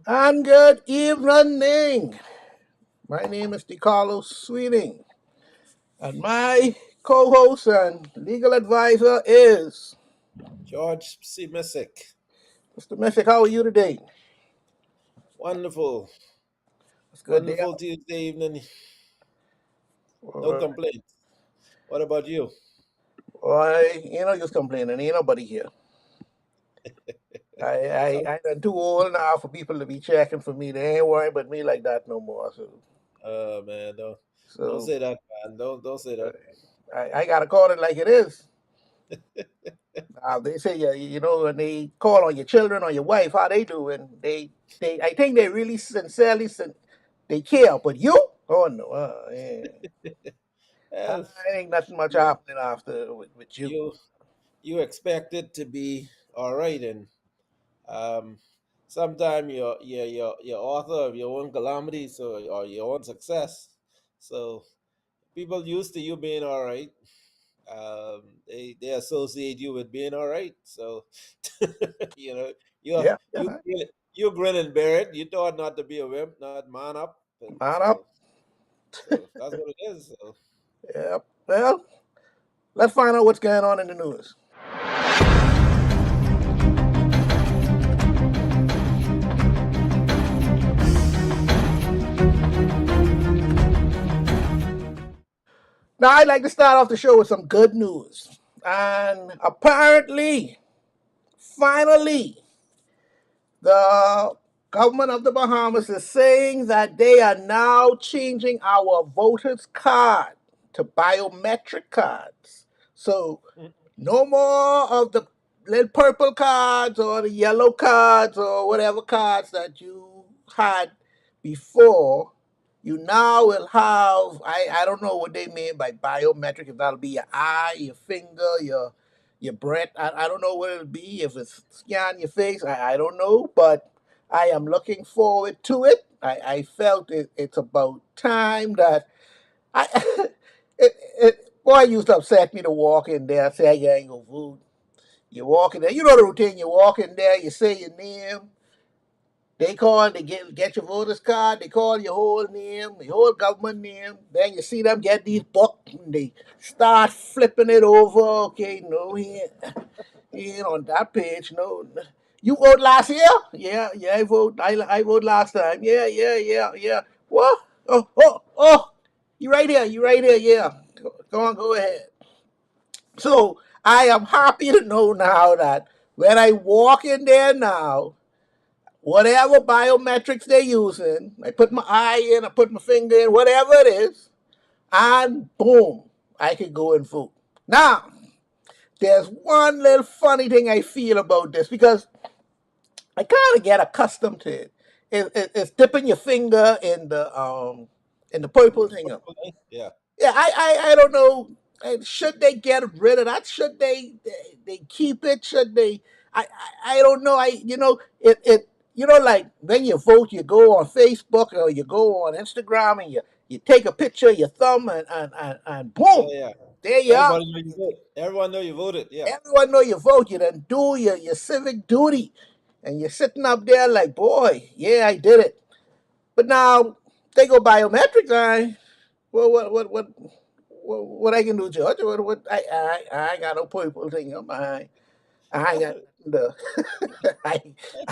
And good evening. My name is DeCarlo Sweeting, and my co-host and legal advisor is George C. Missick. Mr. Missick. How are you today? Wonderful, It's good day wonderful out. Tuesday evening. No Boy, complaints. What about you? just complaining. Ain't nobody here. I done too old now for people to be checking for me. They ain't worrying about me like that no more. Man, don't So say that, man. Don't say uh, that. I gotta call it like it is. They say when they call on your children or your wife, how they do, and I think they really sincerely, they care. But you, oh no, yeah. Well, Ain't nothing much you happening after with you. you you expect it to be all right, and um, sometime you're author of your own calamities or your own success. So people used to you being all right. They associate you with being all right. So you know you Yeah, you yeah, you grin and bear it. You thought not to be a wimp, not man up, and man up. so that's what it is. So Yeah. Well, let's find out what's going on in the news. Now, I'd like to start off the show with some good news, and apparently, finally, the government of the Bahamas is saying that they are now changing our voters' card to biometric cards. So mm, no more of the little purple cards or the yellow cards or whatever cards that you had before. You now will have, I don't know what they mean by biometric, if that'll be your eye, your finger, your breath. I don't know what it'll be, if it's scan your face, I don't know, but I am looking forward to it. I felt it's about time that I boy, it used to upset me to walk in there and say you ain't gonna vote. You walk in there, you know the routine. You walk in there, you say your name. They call, they get your voter's card. They call your whole name, your whole government name. Then you see them get these books and they start flipping it over. Okay, no, he ain't on that page. No, you vote last year? Yeah, yeah, I vote last time. Yeah, yeah, yeah, yeah. What? Oh, you right here. You right here. Yeah, go on, go ahead. So I am happy to know now that when I walk in there now, whatever biometrics they're using, I put my eye in, I put my finger in, whatever it is, and boom, I can go and vote. Now, there's one little funny thing I feel about this because I kind of get accustomed to it. It's dipping your finger in the purple thing. yeah, Yeah, I don't know. Should they get rid of that? Should they keep it? Should they? I don't know. Like when you vote, you go on Facebook or you go on Instagram and you take a picture of your thumb and boom, yeah. there you are. Everybody know you vote. Everyone know you voted. Yeah. Everyone know you vote. You done do your civic duty, and you're sitting up there like, boy, yeah, I did it. But now they go biometrics. Well, what I can do, George? I ain't got no purple thing on my. I ain't got nothing to. I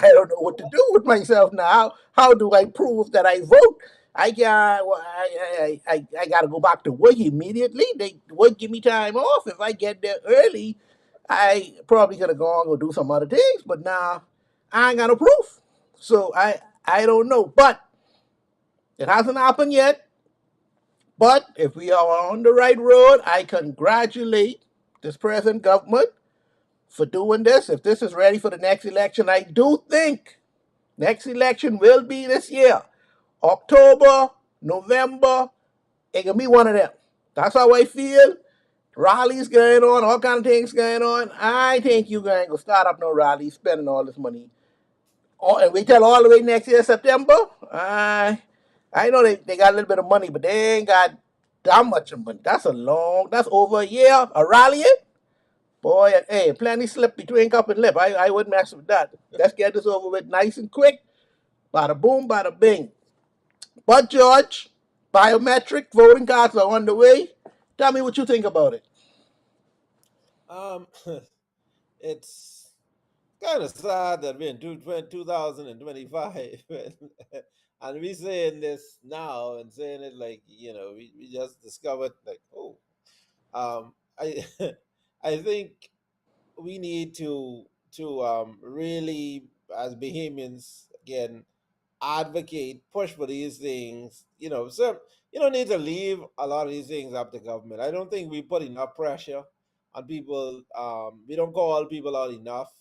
don't know what to do with myself now. How do I prove that I vote? I got to go back to work immediately. They won't give me time off. If I get there early, I probably gonna go on and go do some other things. But now I ain't got no proof, so I don't know. But it hasn't happened yet. But if we are on the right road, I congratulate this present government for doing this. If this is ready for the next election, I do think next election will be this year. October, November, it can be one of them. That's how I feel. Rallies going on, all kind of things going on. I think you going to start up no rallies, spending all this money. And we tell all the way next year, September. I know they got a little bit of money, but they ain't got that much of money. That's over a year, a rallying. Boy, plenty slip between cup and lip. I wouldn't mess with that. Let's get this over with nice and quick. Bada boom, bada bing. But George, biometric voting cards are on the way. Tell me what you think about it. Um, it's kind of sad that we're in 2025 and we saying this now and saying it like, we just discovered like, oh, I I think we need to really, as Bahamians, again, advocate, push for these things. So you don't need to leave a lot of these things up to government. I don't think we put enough pressure on people. We don't call people out enough,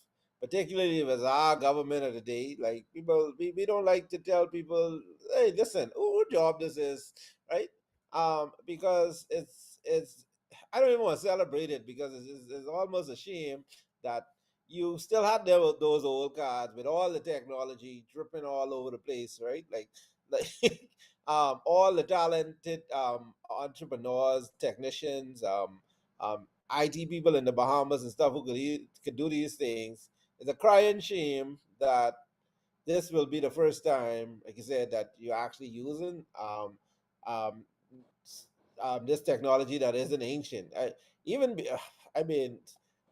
particularly if it's our government of the day. Like people, we don't like to tell people, "Hey, listen, who job this is," right? Because it's I don't even want to celebrate it because it's almost a shame that you still had those old cards with all the technology dripping all over the place, right? Like all the talented entrepreneurs, technicians, IT people in the Bahamas and stuff who could do these things. It's a crying shame that this will be the first time, like you said, that you're actually using um, this technology that isn't ancient. I mean,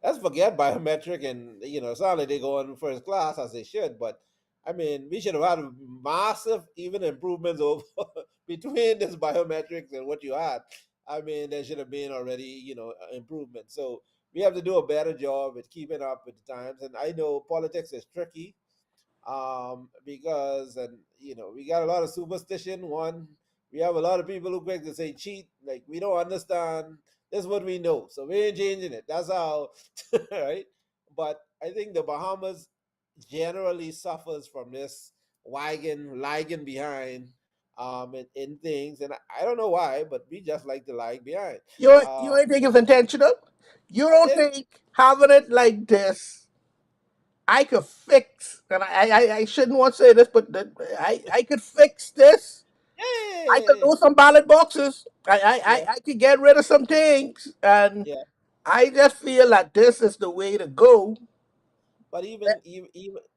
let's forget biometric and it's not like they go in first class as they should, but I mean, we should have had massive even improvements over between this biometrics and what you had. I mean, there should have been already, improvement. So we have to do a better job at keeping up with the times. And I know politics is tricky because and we got a lot of superstition. One, we have a lot of people who quick to say cheat, like we don't understand. This is what we know, so we ain't changing it. That's how, right? But I think the Bahamas generally suffers from this wagon lagging behind in things, and I don't know why, but we just like to lag behind. You ain't think it's intentional? You don't And think having it like this, I could fix, and I shouldn't want to say this, but I could fix this. I could yeah, lose some ballot boxes. yeah, I could get rid of some things. And yeah. I just feel that this is the way to go. But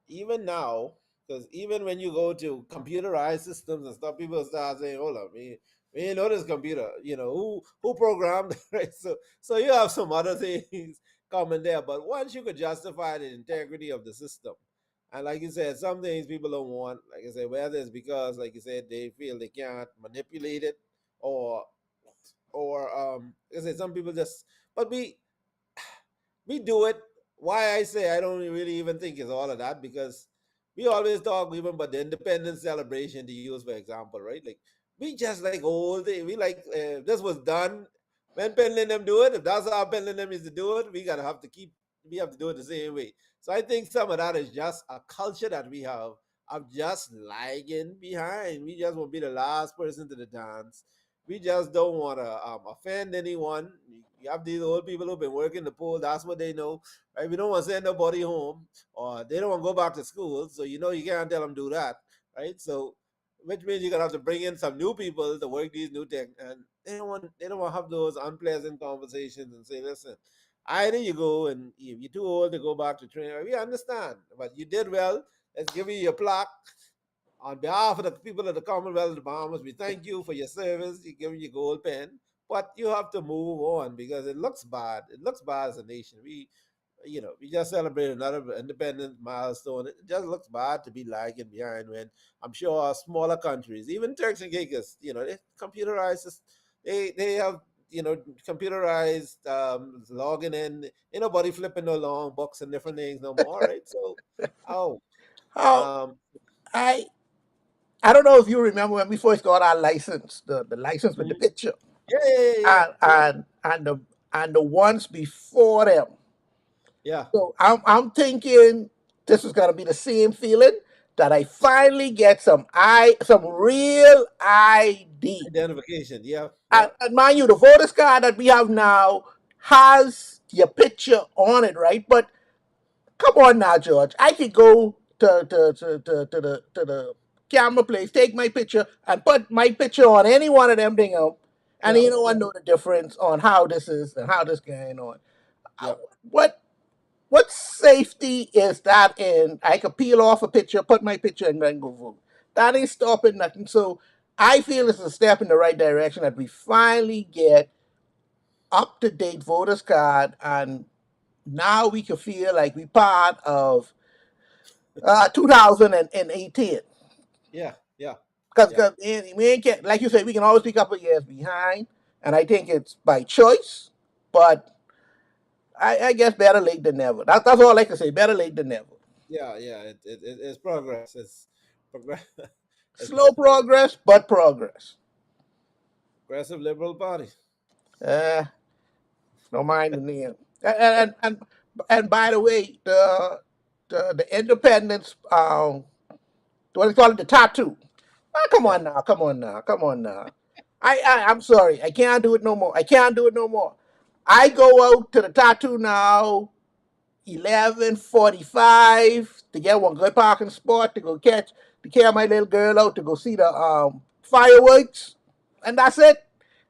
even now, because even when you go to computerized systems and stuff, people start saying, "Hold up, we ain't know this computer. Who programmed?" Right? So you have some other things coming there. But once you could justify the integrity of the system, and like you said, some things people don't want. Like I said, whether it's because, like you said, they feel they can't manipulate it, or like I said, some people just. But we do it. Why I say I don't really even think it's all of that because we always talk even about the independence celebration to use for example, right? Like we just like old day. We like this was done when Penland them do it. If that's how Penland them is to do it, we gotta have to keep. We have to do it the same way. So I think some of that is just a culture that we have of just lagging behind. We just want to be the last person to the dance. We just don't want to offend anyone. You have these old people who've been working the pool. That's what they know, right? We don't want to send nobody home, or they don't want to go back to school. So you can't tell them do that, right? So, which means you're gonna have to bring in some new people to work these new tech, and they don't want to have those unpleasant conversations and say, listen, either you go and if you're too old to go back to training, we understand, but you did well. Let's give you your plaque on behalf of the people of the Commonwealth of the Bahamas. We thank you for your service. You give your gold pen, but you have to move on because it looks bad. It looks bad as a nation. We just celebrated another independence milestone. It just looks bad to be lagging behind when I'm sure smaller countries, even Turks and Caicos, they computerized. They have computerized logging in. Ain't nobody flipping no long books and different things no more, right? So, oh, How um, I I don't know if you remember when we first got our license, the license with the mhm. picture, Yeah, yeah, yeah, yeah, and yeah. and and the and the ones before them. Yeah, So I'm thinking this is gonna be the same feeling that I finally get some real ID. identification. Yeah, yeah, And mind you, the voters card that we have now has your picture on it, right? But come on now, George. I could go to the camera place, take my picture, and put my picture on any one of them thing out, and yeah, you know I yeah, know the difference on how this is and how this going on. Uh, yeah. What what safety is that in? I could peel off a picture, put my picture, and then go vote. that ain't stopping nothing. So I feel it's a step in the right direction that we finally get up to date voters card, and now we can feel like we part of 2018. Yeah, yeah, Because yeah, we ain't get, like you said, we can always be a couple of years behind, and I think it's by choice. But I guess better late than never. That's all I can say. Better late than never. yeah, yeah. It's progress. It's progress. It's Slow progress, but progress. progressive liberal party. Uh, don't mind the name. And by the way, the independence, what do they call it, the tattoo. Come Yeah, on now, come on now, come on now. I'm sorry, I can't do it no more. I can't do it no more. I go out to the tattoo now 11:45 to get one good parking spot to go catch to carry my little girl out to go see the fireworks, and that's it.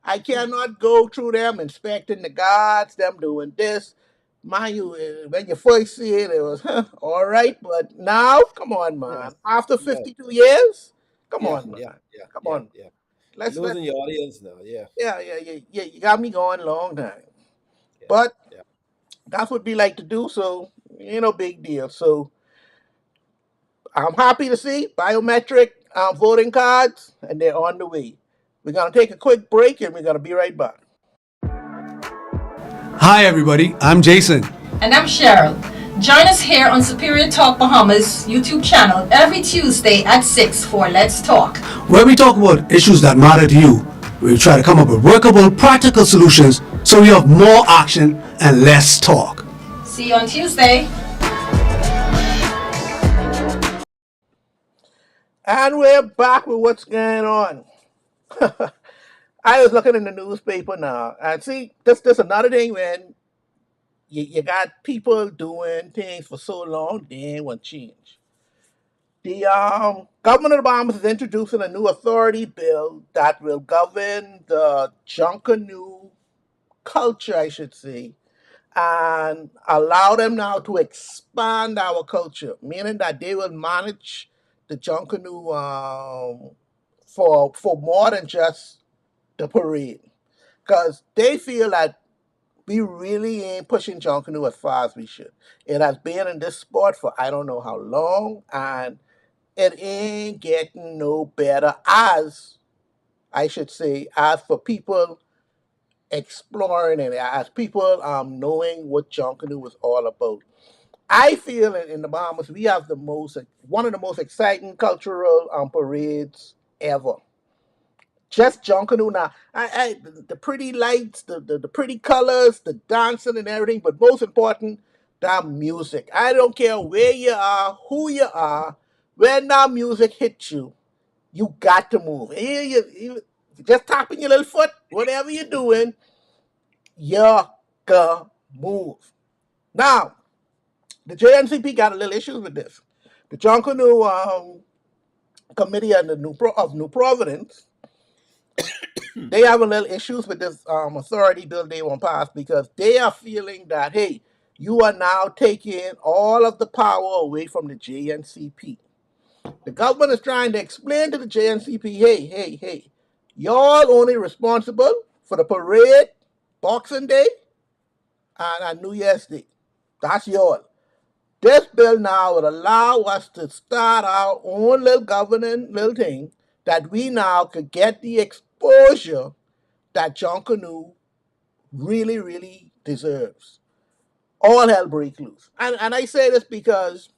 I cannot go through them inspecting the guards, them doing this. Mind you, when you first see it, it was all right, but now, come on, no, man. After no. 52 years, come Yeah, on, yeah, man. yeah, Come yeah, on. yeah. You're Let's losing your audience now. Yeah, yeah, yeah, yeah, yeah. You got me going a long time, yeah, but yeah. that's what we like to do, so ain't no big deal. So I'm happy to see biometric voting cards, and they're on the way. We're going to take a quick break, and we're going to be right back. Hi, everybody. I'm Jason. And I'm Cheryl. Join us here on Superior Talk Bahamas YouTube channel every Tuesday at 6 for Let's Talk. Where we talk about issues that matter to you. We try to come up with workable, practical solutions so we have more action and less talk. See you on Tuesday. And we're back with what's going on. I was looking in the newspaper now, and see, this another thing when you got people doing things for so long, they ain't want change. The government of the Bahamas is introducing a new authority bill that will govern the Junkanoo culture, I should say, and allow them now to expand our culture, meaning that they will manage the Junkanoo for more than just the parade, because they feel that we really ain't pushing Junkanoo as far as we should. It has been in this sport for I don't know how long, and it ain't getting no better as I should say, as for people exploring and as people knowing what Junkanoo was all about. I feel in the Bahamas we have the most one of the most exciting cultural parades ever. Just Junkanoo now. The pretty lights, the pretty colors, the dancing and everything, but most important, the music. I don't care where you are, who you are, when that music hits you, you got to move. You just tapping your little foot, whatever you're doing, you're gonna move. Now, the JNCP got a little issues with this. The Junkanoo Committee and the New Providence, they have a little issues with this authority bill they want passed because they are feeling that, hey, you are now taking all of the power away from the JNCP. The government is trying to explain to the JNCP, hey, hey, hey, y'all only responsible for the parade, Boxing Day, and New Year's Day. That's y'all. This bill now would allow us to start our own little governing little thing that we now could get the exposure that John Canoe really, really deserves. All hell break loose. And I say this because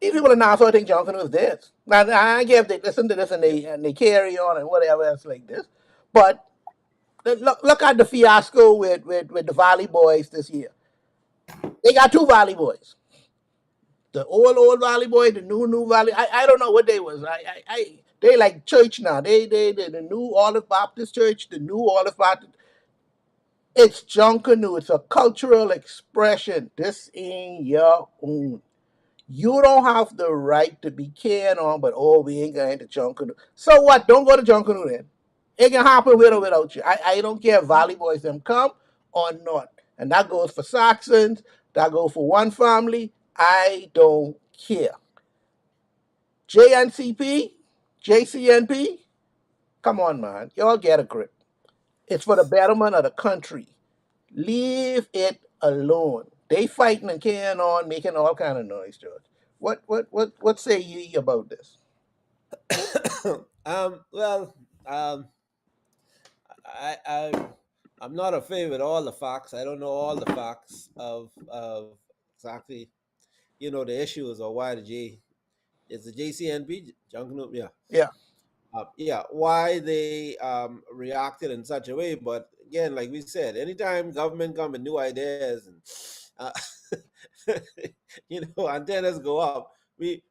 these people are now sort of think John Canoe is this. Now, I give they listen to this and they carry on and whatever else like this. But look at the fiasco with the Valley Boys this year. They got two Valley Boys. The old Valley Boy, the new Valley. I don't know what they was. They like church now. They the new Olive Baptist Church, the new Olive Baptist. It's Junkanoo. It's a cultural expression. This ain't your own. You don't have the right to be carrying on, but oh, we ain't going to Junkanoo. So what? Don't go to Junkanoo then. It can happen with or without you. I don't care if Valley Boys them come or not. And that goes for Saxons. That goes for one family. I don't care. JNCP, JCNP. Come on, man. Y'all get a grip. It's for the betterment of the country. Leave it alone. They fighting and carrying on, making all kind of noise, George. What say ye about this? Well, um, I I'm not a fan with all the facts. I don't know all the facts of exactly the issues or why the J is the JCNB Junkanoo, yeah. Yeah, Yeah, why they reacted in such a way. But again, like we said, anytime government come with new ideas and antennas go up, we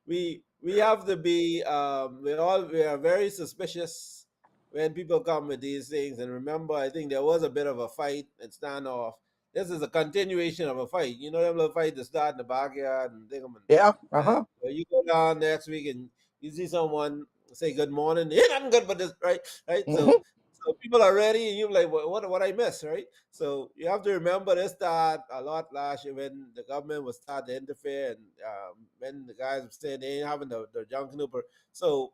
have to be we are very suspicious when people come with these things. And remember, I think there was a bit of a fight and standoff. This is a continuation of a fight. You know them little fight that start in the backyard and thing, yeah, and uh-huh. you go down next week and you see someone say good morning. Ain't nothing good but this, right? Right. So Hmm. so people are ready, and you're like, what I miss, right? So you have to remember this start a lot last year when the government was start to interfere, and when the guys were saying they ain't having the junk Cooper. So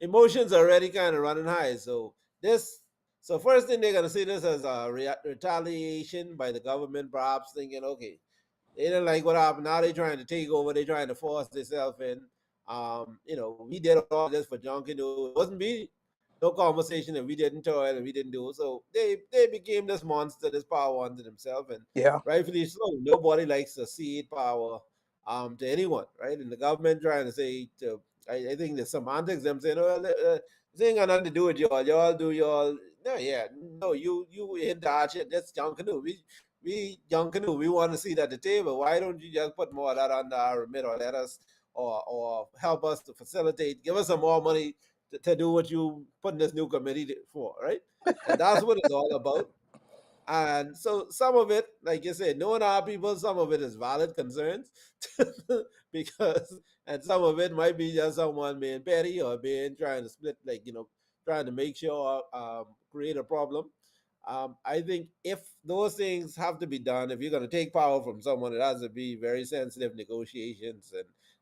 emotions are already kind of running high. So this. So first thing they're gonna see this as a retaliation by the government, perhaps thinking, okay, they didn't like what happened. Now they're trying to take over. They're trying to force themselves in. We did all this for Junkie. It wasn't be no conversation that we didn't toil and we didn't do. So they became this monster, this power unto themselves, and Yeah, rightfully so. Nobody likes to cede power to anyone, right? And the government trying to say to, I think the semantics them saying, oh, this ain't got nothing to do with y'all. Y'all do y'all. No, yeah, no, you in that shit. That's Junkie. We young canoe, we want to see it at the table. Why don't you just put more of that under our remit, or let us, or help us to facilitate, give us some more money to do what you put in this new committee for, right? And that's what it's all about. And so some of it, like you said, knowing our people, some of it is valid concerns, because, and some of it might be just someone being petty or being trying to split, like, trying to make sure, create a problem. I think if those things have to be done, if you're going to take power from someone, it has to be very sensitive negotiations.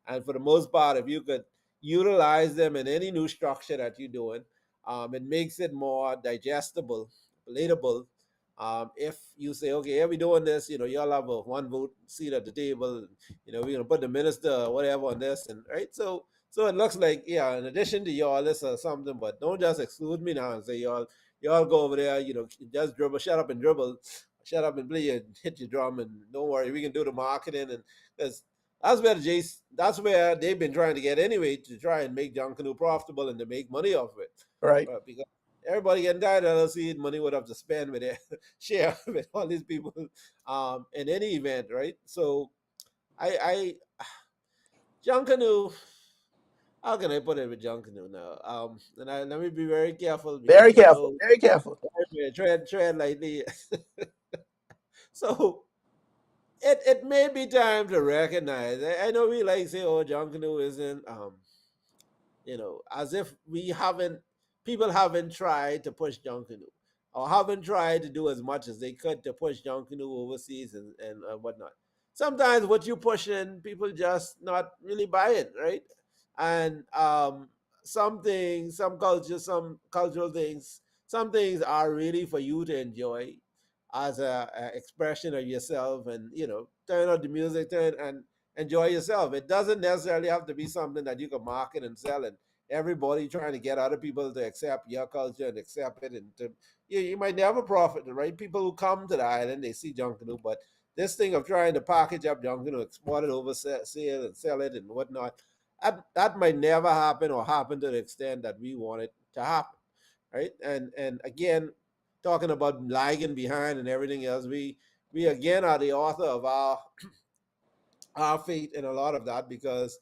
And for the most part, if you could utilize them in any new structure that you're doing, it makes it more digestible, palatable. If you say, okay, yeah, we doing this, y'all have a one vote seat at the table, we're gonna put the minister or whatever on this, and right. So it looks like, yeah, in addition to y'all, this or something, but don't just exclude me now and say y'all go over there, just dribble, shut up and dribble, shut up and play and hit your drum, and don't worry, we can do the marketing. And because that's where they've been trying to get anyway, to try and make John Canoe profitable and to make money off of it. right. Because everybody getting tired of LLC, money would have to spend with it, share with all these people, in any event, right? So I John Canoe, how can I put it with John Canoe now? Let me be very careful Very because I careful. know Very careful. tread lightly. So it may be time to recognize. I know we like say, oh, John Canoe isn't as if we haven't, people haven't tried to push John Canoe, or haven't tried to do as much as they could to push John Canoe overseas and whatnot. Sometimes what you push in, people just not really buy it, right? And some things, some cultures, some cultural things, some things are really for you to enjoy as a expression of yourself, and turn on the music, turn and enjoy yourself. It doesn't necessarily have to be something that you can market and sell, and everybody trying to get other people to accept your culture and accept it. And you might never profit, right? People who come to the island, they see Junkanoo, but this thing of trying to package up Junkanoo, export it over sale and sell it and whatnot, that might never happen, or happen to the extent that we want it to happen, right? And again, talking about lagging behind and everything else, we again are the author of our fate in a lot of that, because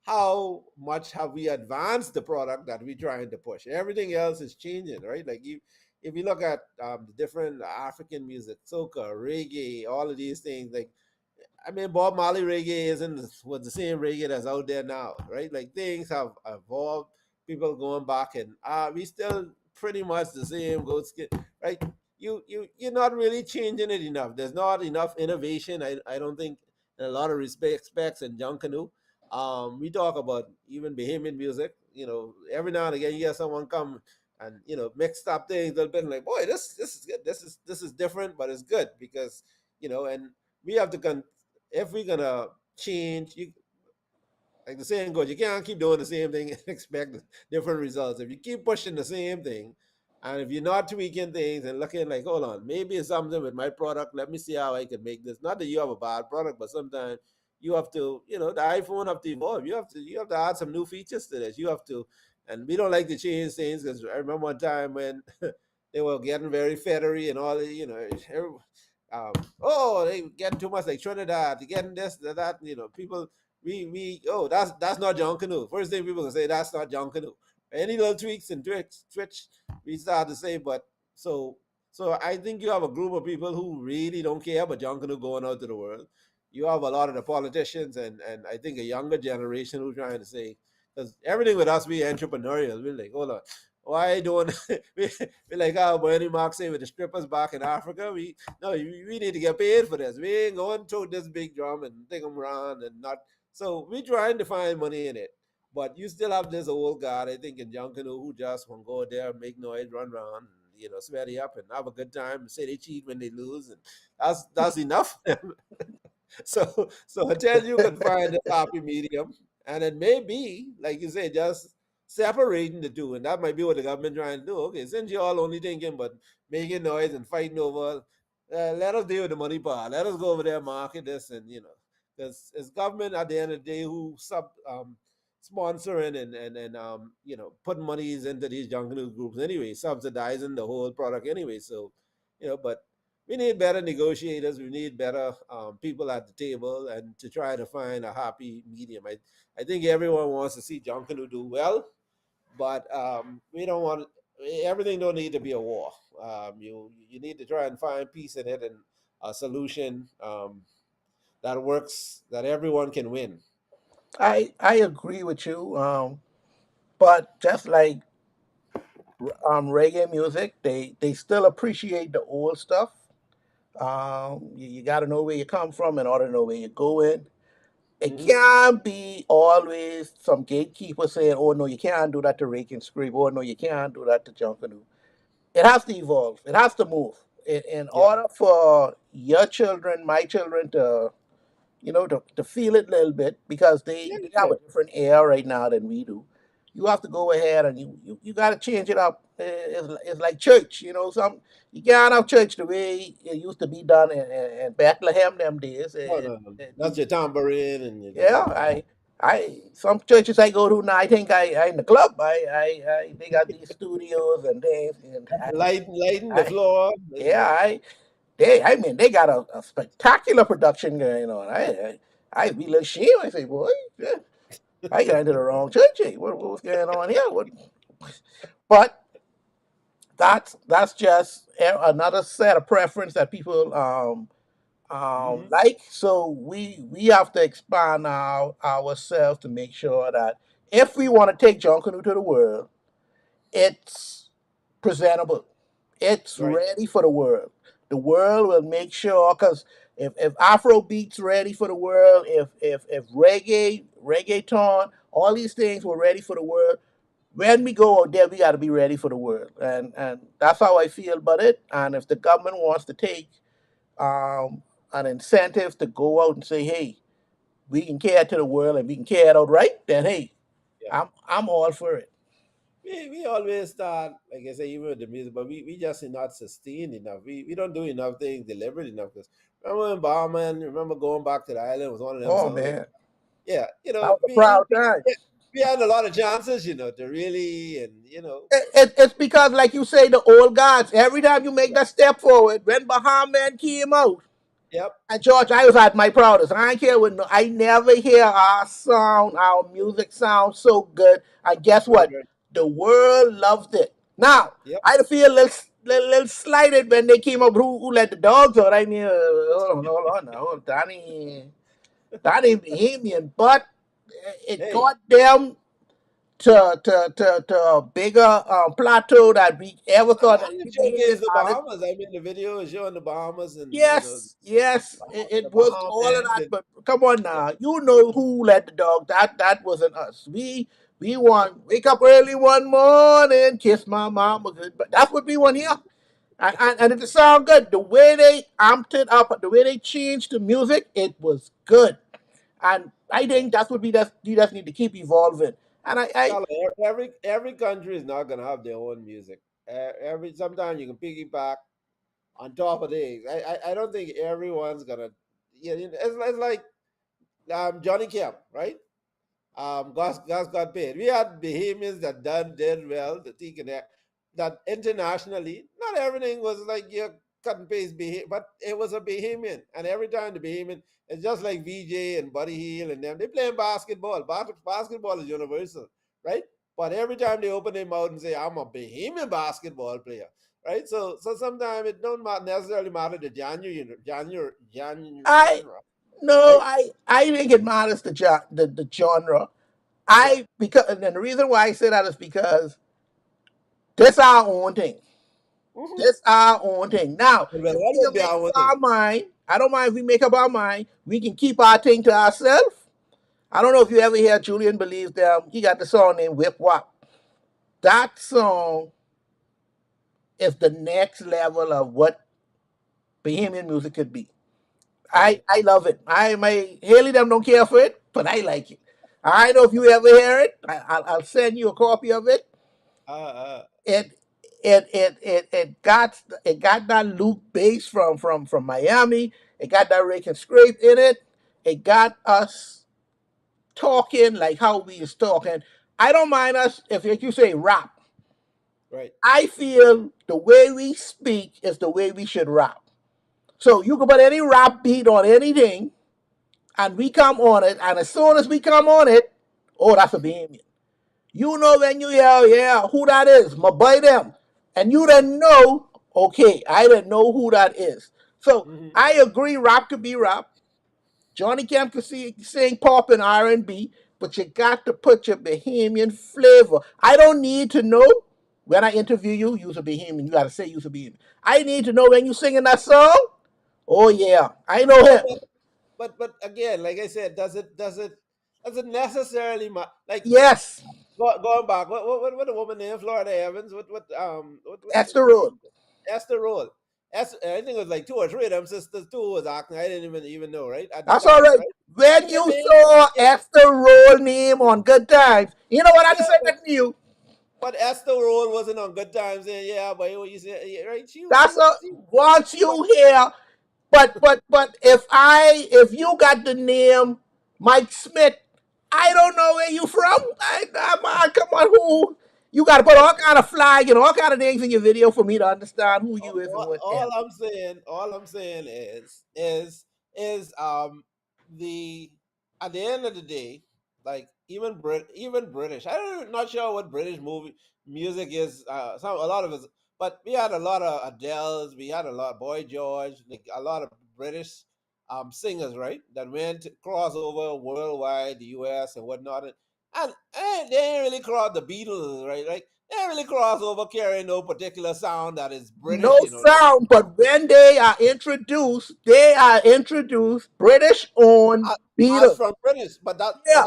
how much have we advanced the product that we're trying to push? Everything else is changing, right? Like if you look at the different African music, soca, reggae, all of these things, like, I mean, Bob Marley reggae was the same reggae that's out there now, right? Like things have evolved, people going back, and we still pretty much the same goat skin, right? You're not really changing it enough. There's not enough innovation. I don't think in a lot of respects in Junkanoo. We talk about even Bahamian music. Every now and again you hear someone come and mixed up things a little bit, and like, boy, this is good. This is different, but it's good because and we have to if we're gonna change. Like the saying goes, you can't keep doing the same thing and expect different results. If you keep pushing the same thing, and if you're not tweaking things and looking like, hold on, maybe it's something with my product. Let me see how I can make this. Not that you have a bad product, but sometimes you have to, the iPhone have to evolve. You have to add some new features to this. You have to, and we don't like to change things because I remember one time when they were getting very feathery and all, um, oh, they getting too much like Trinidad, they getting this, that, people oh, that's not John Canoe. First thing people can say, that's not John Canoe. Any little tweaks and twitch, we start to say, but so I think you have a group of people who really don't care about John Canoe going out to the world. You have a lot of the politicians and I think a younger generation who trying to say, because everything with us, we entrepreneurial. We're like, hold on. Why don't we like how Bernie Mark say with the strippers back in Africa? We need to get paid for this. We ain't going to this big drum and take them around and not. So we trying to find money in it. But you still have this old guy, I think, in Junkanoo who just want to go there, make noise, run around, sweaty up and have a good time, say they cheat when they lose, and that's enough. So until you can find a happy medium, and it may be, like you say, just separating the two, and that might be what the government trying to do. Okay, since you're all only thinking but making noise and fighting over, let us deal with the money part. Let us go over there, market this, and because it's government at the end of the day who sponsoring and putting monies into these jungle groups anyway, subsidizing the whole product anyway. So, but we need better negotiators. We need better people at the table, and to try to find a happy medium. I think everyone wants to see Junkanoo do well, but we don't want everything. Don't need to be a war. You need to try and find peace in it and a solution that works, that everyone can win. I agree with you. But just like reggae music, they still appreciate the old stuff. You got to know where you come from in order to know where you're going. It Hmm. can't be always some gatekeeper saying, "Oh no, you can't do that to Rake and Scrape." "Oh no, you can't do that to Junkanoo." It has to evolve. It has to move. In Yeah, order for your children, my children, to feel it a little bit because yeah, they have yeah. a different air right now than we do. You have to go ahead and you got to change it up. It's like church, you can't have church the way it used to be done in Bethlehem them days. No, no, no. That's your tambourine and Yeah, some churches I go to now, I think I in the club. They got these studios and things, and lighten the I floor. yeah, I mean, they got a spectacular production going on. I be a little ashamed. I say, boy, yeah, I got into the wrong church. Hey, what's going on here? But that's just another set of preference that people Hmm. like. So we have to expand ourselves to make sure that if we want to take John Canoe to the world, it's presentable. It's Right. ready for the world. The world will make sure because if Afro beats ready for the world, if reggaeton, all these things were ready for the world. When we go out there, we got to be ready for the world, and that's how I feel about it. And if the government wants to take um, an incentive to go out and say, "Hey, we can care to the world and we can care it out right," then hey, Yeah. I'm all for it. We always start, like I say, even with the music, but we just not sustained enough. We don't do enough things deliberate enough. Because remember when Bahama, remember going back to the island was one of them Oh songs. man, Yeah, that was a proud time. yeah, we had a lot of chances, to really, and It's because, like you say, the old gods. Every time you make yeah, that step forward, when Bahama came out, yep, and George, I was at my proudest. I ain't care what. No, I never hear our music sound so good. And guess right, what? right, The world loved it. Now, yep. I feel little slighted when they came up. Who let the dogs out? I mean, hold on, now, Danny Bahamian, but it Hey, got them to a bigger plateau that we ever thought that And it any Bahamian showcased the artist. Bahamas. I mean, the video is showing the Bahamas and Yes, yes, the it was Bahama all of band that. and But come on yeah, now, you know who let the dog. That wasn't us. We want wake up early one morning, kiss my mama. But that's what we want here. And it sound good. The way they amped it up, the way they changed the music, it was good. And I yeah. think that's what we just need to keep evolving. And I Well, every country is not gonna have their own music. Every sometimes you can piggyback on top of things. I don't think everyone's gonna. Yeah, it's like Johnny Kemp, right? Gus got paid. We had Bahamians that did well, the T Connect, that internationally, not everything was like your cut and paste Bahamian, but it was a Bahamian. And every time the Bahamian, it's just like VJ and Buddy Hill and them, they playing basketball. Basketball is universal, right? But every time they open their mouth and say, I'm a Bahamian basketball player, right? So sometimes it don't necessarily matter the I genre, no, right? I think it matters the genre. Yeah. I because and the reason why I say that is because this our own thing. Mm-hmm. This our own thing. Now, It will if we always can be make our up own thing. our mind, I don't mind if we make up our mind. We can keep our thing to ourselves. I don't know if you ever hear Julian Believes them. He got the song named Whip Wop. That song is the next level of what Bahamian music could be. Okay. I love it. I my Haley them don't care for it, but I like it. I know if you ever hear it, I'll send you a copy of it. Uh, It it got that Luke bass from Miami. It got that rake and scrape in it. It got us talking like how we is talking. I don't mind us if you say rap. right. I feel the way we speak is the way we should rap. So you can put any rap beat on anything, and we come on it, and as soon as we come on it, oh, that's a Bahamian. You know when you yell, yeah, who that is, my boy them. And you didn't know, okay, I didn't know who that is. So Hmm. I agree, rap could be rap. Johnny Camp could sing pop and R&B, but you got to put your Bahamian flavor. I don't need to know when I interview you, you're a Bahamian. You got to say you're a Bahamian. I need to know when you singing that song. Oh yeah, I know But, him. but but again, like I said, does it necessarily like Yes, going back? What the woman named Florida Evans? that's the What's road. Esther Roll? Esther, I think it was like two or three of them sisters too was acting. I didn't even know right at the That's all time, right. right? When I you mean, saw yeah, Esther roll name on Good Times, you know what I yeah, just said that to you. but Esther Roll wasn't on Good Times, and yeah, but what you said, yeah, right? That's a She, once but you hear, but if you got the name Mike Smith, I don't know where you from. Come on, who you got to put all kind of flag and all kind of things in your video for me to understand who you is and all whatever. all I'm saying is the at the end of the day, like even British. I'm not sure what British movie music is. Some a lot of it, but we had a lot of Adele's. We had a lot Boy George, like a lot of British singers, right? That went crossover worldwide, the U.S. and whatnot, and they ain't really cross the Beatles, right? Like they ain't really cross over carrying no particular sound that is No British, you know. sound, but when they are introduced British owned Uh, as Beatles. from British, but Yeah,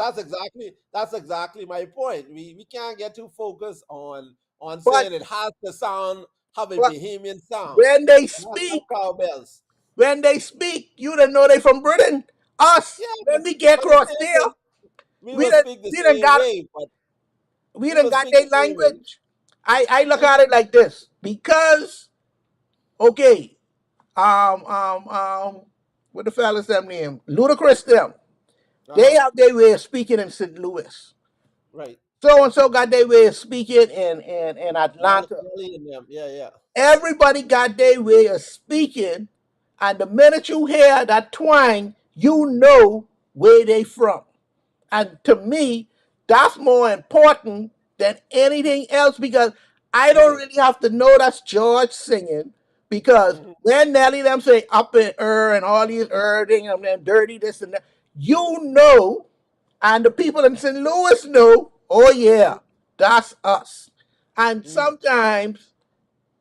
that's exactly my point. We can't get too focused on but saying it has to sound have a but Bahamian sound, when they not speak, cowbells. you didn't know they from Britain. Us, Yeah, when we get but the across same there, thing. We will speak the we done same got way, but we we done will got speak their the same way. language. I look Mhm. at it like this because okay, um um um what the fellas them name? Ludacris them. They Uh-huh. have their way of speaking in St. Louis. Right. So and so got their way of speaking in Atlanta. Nelly and them. Yeah, yeah. Everybody got their way of speaking, and the minute you hear that twang, you know where they from. And to me, that's more important than anything else because I don't Okay. really have to know that's George singing because Hmm. when Nelly them say up in and all these thing and then dirty this and that, you know, and the people in St. Louis know, oh yeah. That's us. And Mm, sometimes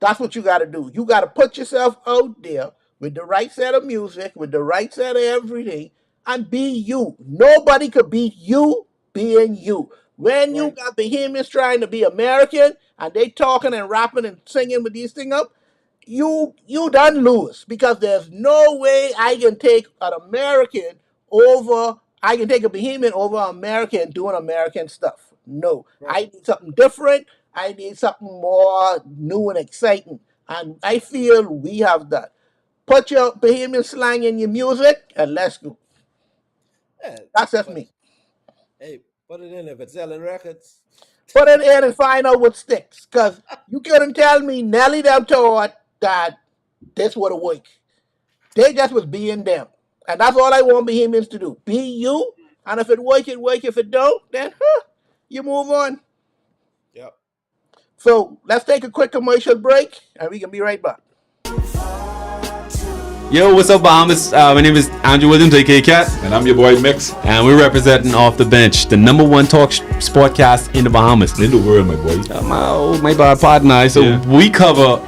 that's what you got to do. You got to put yourself out there with the right set of music, with the right set of everything, and be you. Nobody could beat you being you. When you right. got Bahamians trying to be American and they talking and rapping and singing with these things up, you done lose because there's no way I can take an American over. I can take a Bahamian over an American doing American stuff. No, Right. I need something different. I need something more new and exciting, and I feel we have that. Put your Bahamian slang in your music and let's go. Yeah, That's just but me. hey, put it in if it's selling records. Put it in and find out what sticks. Cause you couldn't tell me Nelly them thought that this would work. They just was being them. And that's all I want Bohemians to do. Be you. And if it work, it work. If it don't, then you move on. Yep. So let's take a quick commercial break and we can be right back. Yo, what's up, Bahamas? My name is Andrew Williams, aka Cat, And I'm your boy Mix. and we're representing Off the Bench, the number one talk sportcast in the Bahamas. In the world, my boy. My bad partner. So Yeah. we cover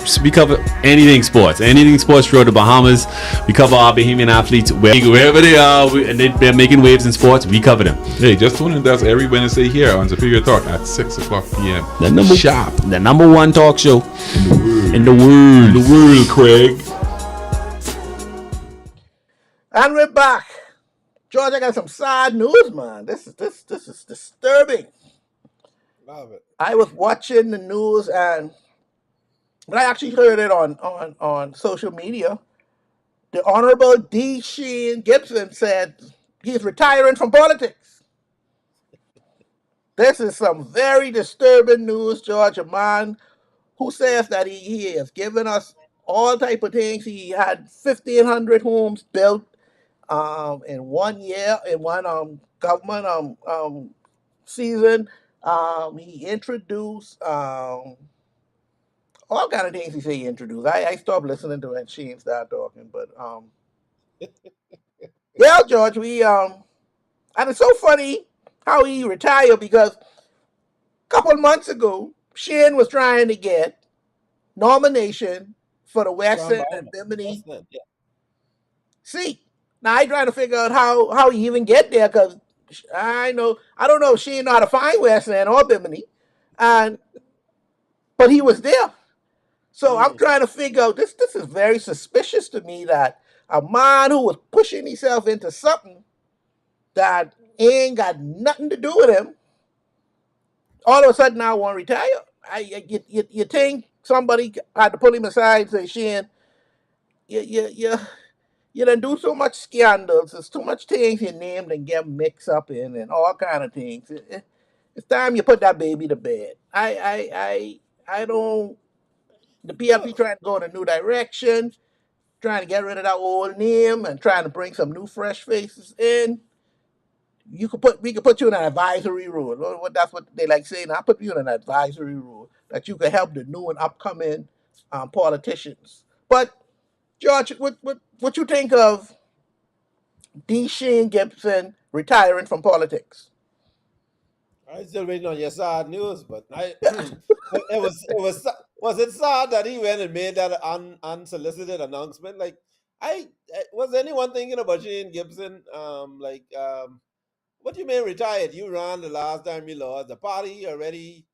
anything sports throughout the Bahamas. We cover our Bahamian athletes wherever they are, and they're making waves in sports. We cover them. Hey, just tune in to us every Wednesday here on Superior Talk at 6 o'clock p.m. The number one talk show in the world. The world, Craig. And we're back. George, I got some sad news, man. This is disturbing. Love it. I was watching the news and but I actually heard it on social media. The Honorable D. Sheen Gibson said he's retiring from politics. This is some very disturbing news, George. A man who says that he has given us all type of things. He had 1,500 homes built in 1 year, in one government season. He introduced all kind of things he say he introduced. I stopped listening to when Sheen started talking, but yeah, George, we and it's so funny how he retired because a couple of months ago, Sheen was trying to get nomination for the From Western and Bahama. Bimini Westland. Yeah. seat. Now I trying to figure out how he even get there because I don't know if Sheen know how to find Western or Bimini, and but he was there. So I'm Mm. trying to figure out this. This is very suspicious to me that a man who was pushing himself into something that ain't got nothing to do with him, all of a sudden now want to retire. You think somebody had to pull him aside and say, Shane, you, you, you, you done do so much scandals. There's too much things you named and get mixed up in and all kind of things. It's time you put that baby to bed. I don't. The PFP Well, trying to go in a new direction, trying to get rid of that old name and trying to bring some new fresh faces in. We could put you in an advisory role. That's what they like saying. I put you in an advisory role that you can help the new and upcoming politicians. But George, what you think of D. Shane Gibson retiring from politics? I still waiting on your sad news, but was it sad that he went and made that unsolicited announcement? Like, was anyone thinking about Shane Gibson? What do you mean retired? You ran the last time you lost. The party already,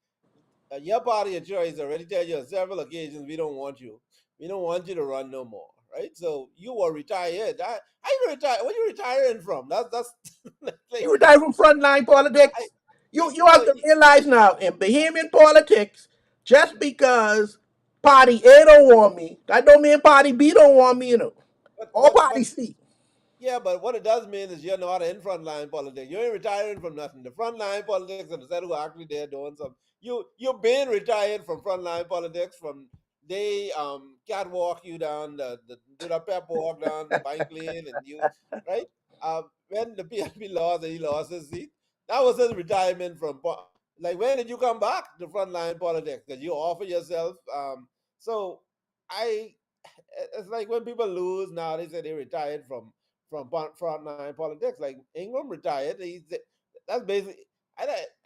your party of choice already tell you on several occasions we don't want you. We don't want you to run no more, right? So you were retired. I retired. What are you retiring from? That's He like retired from frontline I politics. You have well, to realize now in Bahamian politics, just because party A don't want me, that don't mean party B don't want me, you know. but All but but parties see. yeah, but what it does mean is you're not in frontline politics. You ain't retiring from nothing. The frontline politics are the set who are actually there doing some. You've been retired from frontline politics from they catwalk you down the do the pep walk down bike lane and you right. When the PLP lost and he lost his seat, that was his retirement from like when did you come back to frontline politics? Because you offer yourself. So I it's like when people lose now, they say they retired from frontline politics. Like Ingram retired. That's basically.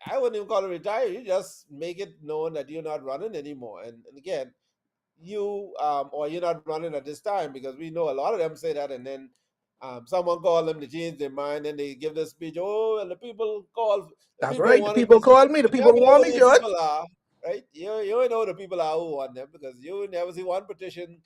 I wouldn't even call it retire. You just make it known that you're not running anymore. And again, you or you're not running at this time, because we know a lot of them say that, and then someone call them to change their mind, and they give the speech. Oh, and the That's people right. The wanted people this. call me. The You never people know want who me, these Judge. people are, right? You don't know the people are who want them, because you never see one petition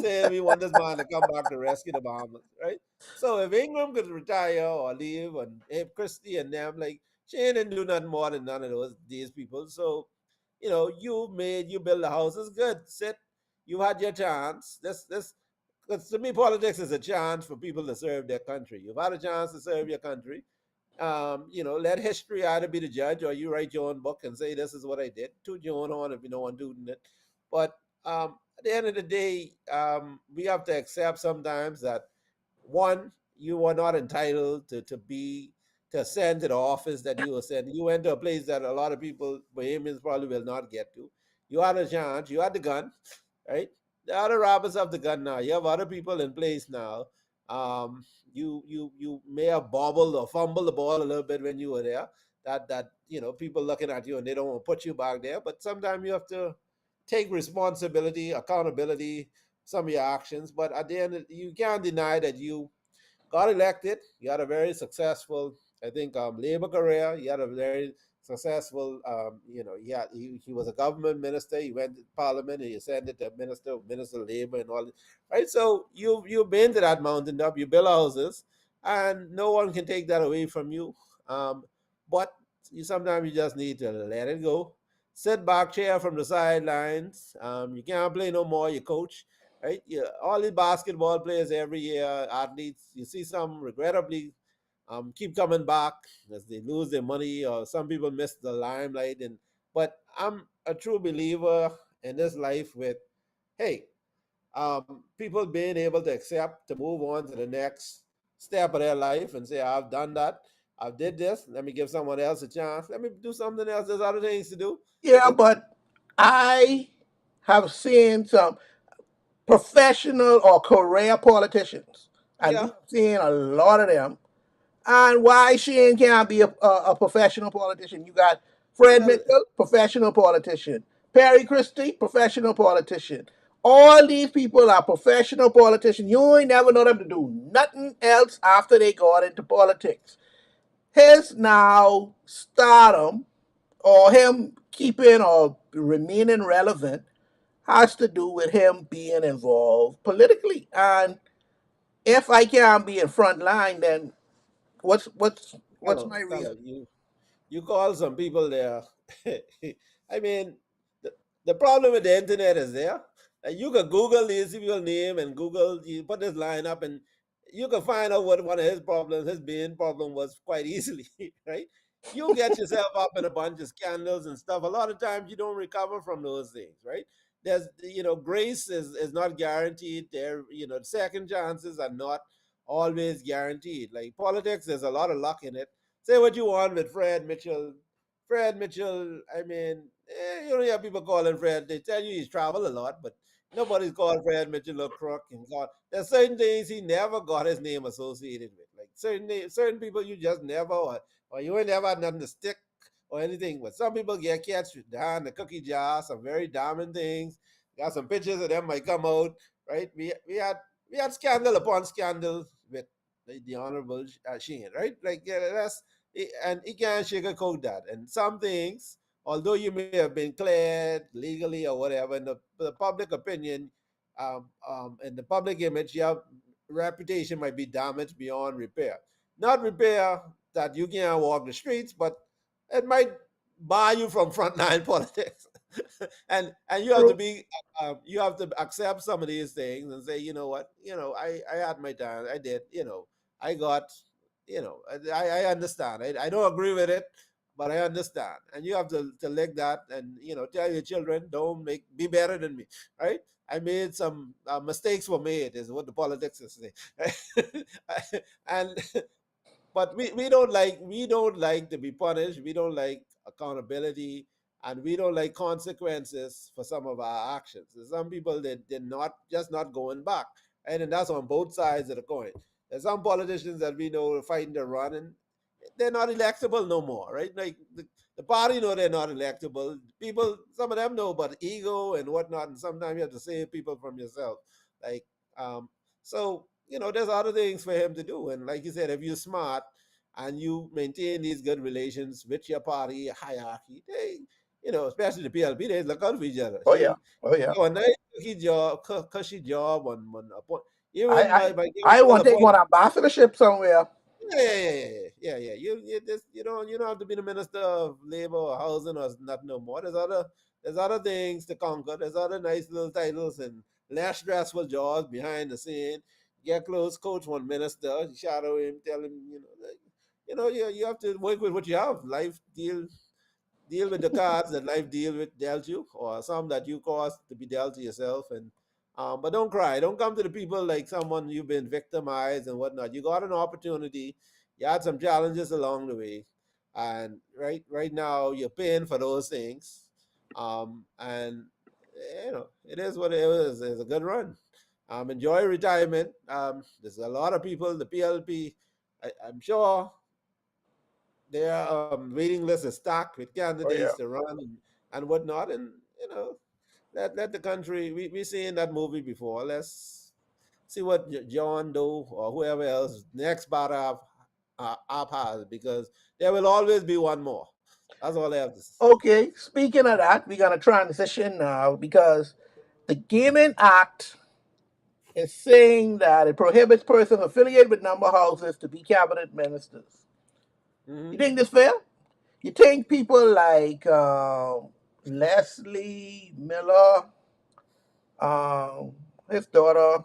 saying we want this man to come back to rescue the Bahamas, right? So if Ingram could retire or leave, and if Christie and them, like, she didn't do nothing more than none of these people. So you build the house. It's good. Sit. You had your chance. This Because to me, politics is a chance for people to serve their country. You've had a chance to serve your country. Let history either be the judge, or you write your own book and say this is what I did. Toot your own horn if you know one doing it. But at the end of the day, we have to accept sometimes that, one, you are not entitled to ascend to the office that you ascend. You went to a place that a lot of people, Bahamians, probably will not get to. You had a chance. You had the gun, right? The other robbers have the gun now. You have other people in place now. You may have bobbled or fumbled the ball a little bit when you were there. That people looking at you and they don't want to put you back there. But sometimes you have to take responsibility, accountability, some of your actions. But at the end, you can't deny that you got elected. You had a very successful, I think, labor career. You had a very successful, he was a government minister. He went to parliament. He ascended to minister of labor and all. Right. So you've been to that mountaintop. You build houses, and no one can take that away from you. But sometimes you just need to let it go. Sit back, chair from the sidelines. You can't play no more. You coach, right? Yeah, all the basketball players every year, athletes, you see some regrettably keep coming back as they lose their money, or some people miss the limelight. But I'm a true believer in this life with, hey, people being able to accept to move on to the next step of their life and say, I've done that. I did this. Let me give someone else a chance. Let me do something else. There's other things to do. Yeah, Right? but I have seen some professional or career politicians. I do Yeah. have seen a lot of them. And why Shane can't be a professional politician? You got Fred Well, Mitchell, professional politician. Perry Christie, professional politician. All these people are professional politicians. You ain't never know them to do nothing else after they got into politics. His now stardom, or him keeping or remaining relevant, has to do with him being involved politically. And if I can't be in front line, then what's my fellow, reason? you call some people there. I mean, the, the problem with the internet is there. You can Google these people's name and Google, you put this line up, and you can find out what one of his problems, his main problem was, quite easily, right? You get yourself up in a bunch of scandals and stuff. A lot of times you don't recover from those things, right? Grace is not guaranteed. Second chances are not always guaranteed. Like politics, there's a lot of luck in it. Say what you want with Fred Mitchell. Fred Mitchell, I mean, you don't hear people calling Fred. They tell you he's traveled a lot, but nobody's called Fred Mitchell a crook. There's certain things he never got his name associated with. Like certain people you just never, or you ain't never had nothing to stick or anything. But some people get catch down the cookie jar, some very diamond things. Got some pictures of them might come out, right? We had scandal upon scandal with the Honorable Sheen, right? Like, yeah, and he can't sugarcoat that. And some things, although you may have been cleared legally or whatever, in the public opinion, in the public image, your reputation might be damaged beyond repair. Not repair that you can't walk the streets, but it might bar you from frontline politics. And True. you have to accept some of these things and say, you know what, I had my time, I did, I got, I understand. I don't agree with it, but I understand. And you have to leg that, and tell your children, don't be better than me, right? I made some mistakes were made, is what the politics is saying. And but we don't like to be punished. We don't like accountability, and we don't like consequences for some of our actions. There's some people that they're not going back, right? And that's on both sides of the coin. There's some politicians that we know are fighting to run, and they're not electable no more, right? Like the party know they're not electable. People, some of them know about ego and whatnot, and sometimes you have to save people from yourself. Like, um, so there's other things for him to do. And like you said, if you're smart and you maintain these good relations with your party hierarchy, they, especially the PLP, they look out for each other. Oh yeah. Oh yeah. She a nice cushy job on a point. I Even I by giving I people want a to take point. one ambassadorship somewhere. Yeah. You don't have to be the minister of labor or housing or nothing no more. There's other things to conquer. There's other nice little titles and less stressful jobs behind the scene. Get close, coach one minister, shadow him, tell him, you have to work with what you have. Life deal with the cards that life dealt you, or some that you caused to be dealt to yourself. And but don't cry. Don't come to the people like someone you've been victimized and whatnot. You got an opportunity. You had some challenges along the way, and right now you're paying for those things. And it is what it is. It's a good run. Enjoy retirement. There's a lot of people. The PLP, I'm sure their waiting list is stacked with Oh candidates yeah. to run and whatnot. And let the country. We seen that movie before. Let's see what John Doe or whoever else next batter up has, because there will always be one more. That's all I have to say. Okay. Speaking of that, we're gonna transition now because the Gaming Act is saying that it prohibits persons affiliated with number houses to be cabinet ministers. You Hmm. think this fair? You think people like Leslie Miller, his daughter,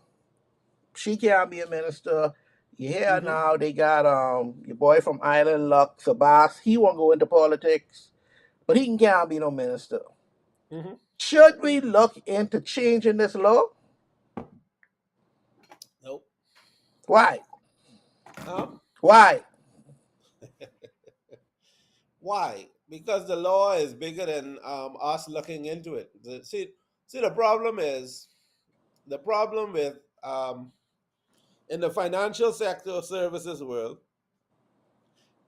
she can't be a minister. You hear Hmm. now they got your boy from Ireland, Luck Sabas. He won't go into politics, but he can't be no minister. Hmm. Should we look into changing this law? Nope. Why? Um, Why? why? Because the law is bigger than us looking into it. See, the problem with um, in the financial sector services world,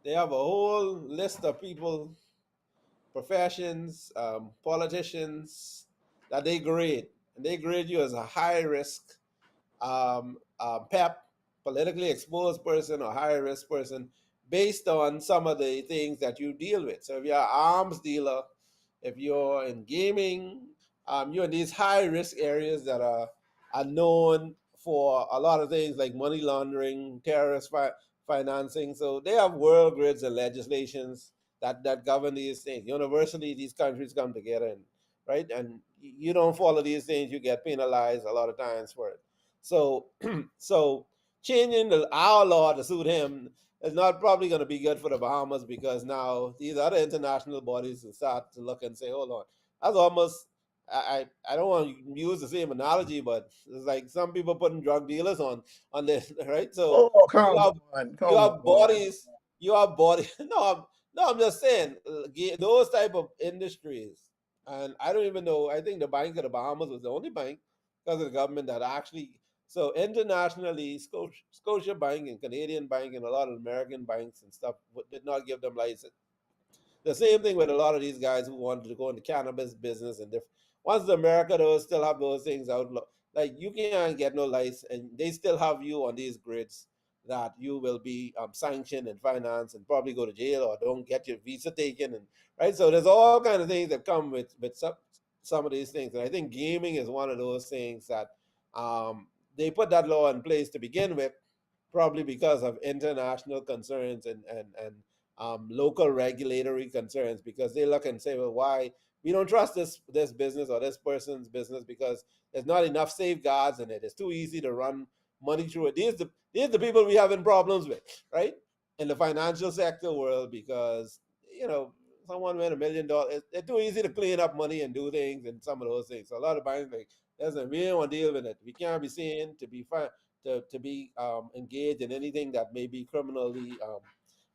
they have a whole list of people, professions, politicians that they grade. And they grade you as a high risk PEP, politically exposed person or high risk person, based on some of the things that you deal with. So if you're an arms dealer, if you're in gaming, you're in these high risk areas that are known for a lot of things like money laundering, financing. So they have world grids and legislations that govern these things. Universally, these countries come together, and right, and you don't follow these things, you get penalized a lot of times for it. So, so changing our law to suit him is not probably going to be good for the Bahamas, because now these other international bodies will start to look and say, hold on, that's almost. I don't want to use the same analogy, but it's like some people putting drug dealers on this, right? So Oh, you come have on, you come have on. bodies, you have body. No, I'm just saying those type of industries, and I don't even know. I think the Bank of the Bahamas was the only bank because of the government that actually. So internationally, Scotia Bank and Canadian Bank and a lot of American banks and stuff did not give them license. The same thing with a lot of these guys who wanted to go into cannabis business and different. Once the America does still have those things out, like you can't get no license, and they still have you on these grids that you will be sanctioned and financed and probably go to jail or don't get your visa taken, and right. So there's all kind of things that come with some of these things, and I think gaming is one of those things that they put that law in place to begin with, probably because of international concerns and local regulatory concerns, because they look and say, well, why we don't trust this business or this person's business because there's not enough safeguards in it. It's too easy to run money through it. These are the people we having problems with, right? In the financial sector world, because someone win $1 million. It's too easy to clean up money and do things and some of those things. So a lot of banks like, listen, we don't want to deal with it. We can't be seen to be fine to be engaged in anything that may be criminally.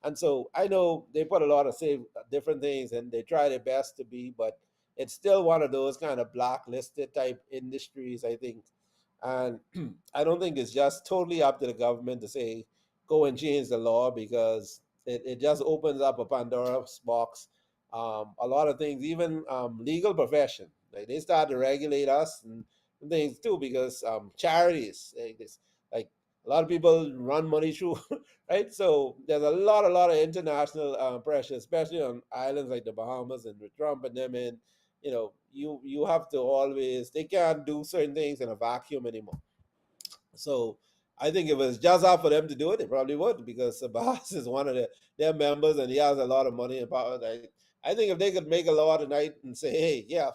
And so I know they put a lot of say different things and they try their best to be, but it's still one of those kind of blacklisted type industries, I think. And I don't think it's just totally up to the government to say go and change the law, because it just opens up a Pandora's box. A lot of things, even legal profession, like they start to regulate us and things too, because charities, like a lot of people run money through, right? So there's a lot of international pressure, especially on islands like the Bahamas and with Trump and them in. You have to always, they can't do certain things in a vacuum anymore. So I think if it was just up for them to do it, they probably would, because Sabas is one of their members and he has a lot of money and power. I think if they could make a law tonight and say, hey, yeah,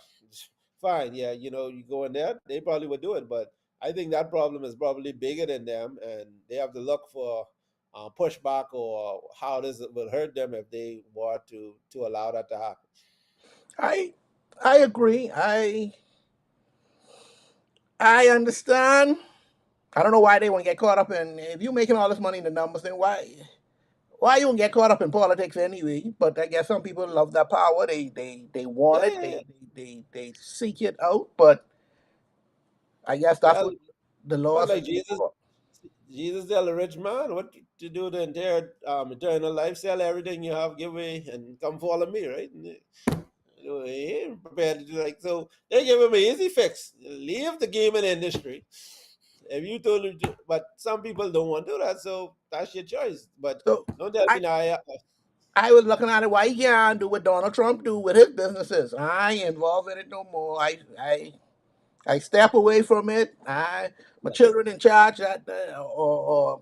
fine, yeah, you go in there, they probably would do it. But I think that problem is probably bigger than them, and they have to look for pushback or how this will hurt them if they were to allow that to happen. I I agree. I understand. I don't know why they won't get caught up in, if you're making all this money in the numbers, then why you won't get caught up in politics anyway? But I guess some people love that power. They want Yeah, it. yeah, yeah. They seek it out. But I guess that's Well, what the well, laws are like there Jesus, for. Jesus tell a rich man, what to do the entire eternal life, sell everything you have, give away, and come follow me, right? And he ain't prepared to do, like, so. They give him an easy fix: leave the gaming industry. If you told him to, but some people don't want to do that, so that's your choice. But So don't tell me I now. I was looking at it. Why he can't do what Donald Trump do with his businesses? I ain't involved in it no more. I step away from it. My children in charge, or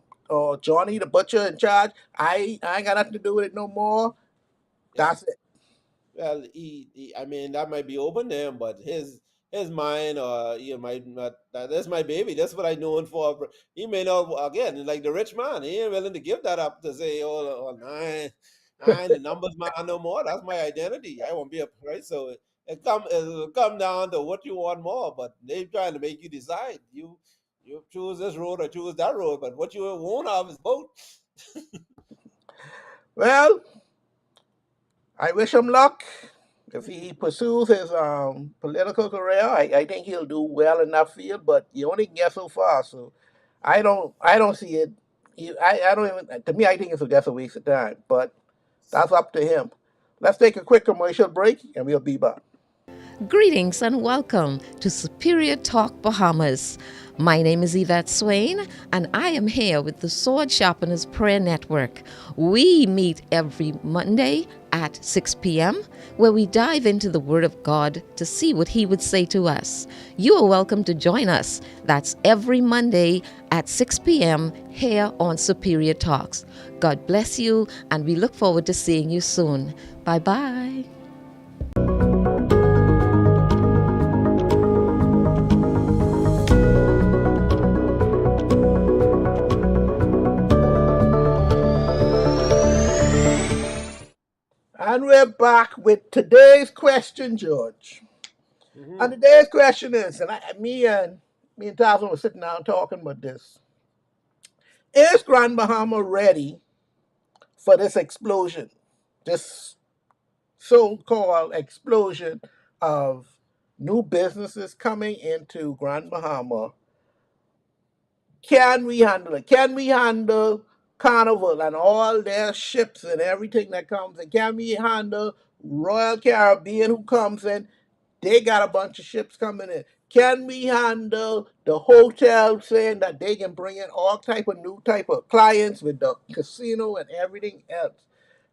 Johnny the butcher in charge. I ain't got nothing to do with it no more. Yeah. That's it. Well, I mean, that might be open to him, but his mind, or you might not. That's my baby. That's what I know him for. He may not, again, like the rich man. He ain't willing to give that up to say, oh, I ain't the numbers man no more. That's my identity. I won't be a right. So it'll come down to what you want more. But they trying to make you decide. You choose this road or choose that road. But what you won't have is both. Well, I wish him luck. If he pursues his political career, I think he'll do well in that field. But you only can get so far. So I don't see it. I don't even. To me, I think it's just a waste of time. But that's up to him. Let's take a quick commercial break, and we'll be back. Greetings and welcome to Superior Talk Bahamas. My name is Yvette Swain, and I am here with the Sword Sharpeners Prayer Network. We meet every Monday at 6 p.m., where we dive into the Word of God to see what He would say to us. You are welcome to join us. That's every Monday at 6 p.m. here on Superior Talks. God bless you, and we look forward to seeing you soon. Bye-bye. And we're back with today's question, George. And Hmm. today's question is, and me and Tazan were sitting down talking about this. Is Grand Bahama ready for this explosion? This so-called explosion of new businesses coming into Grand Bahama. Can we handle it? Can we handle Carnival and all their ships and everything that comes in? Can we handle Royal Caribbean who comes in? They got a bunch of ships coming in. Can we handle the hotel saying that they can bring in all type of new type of clients with the casino and everything else?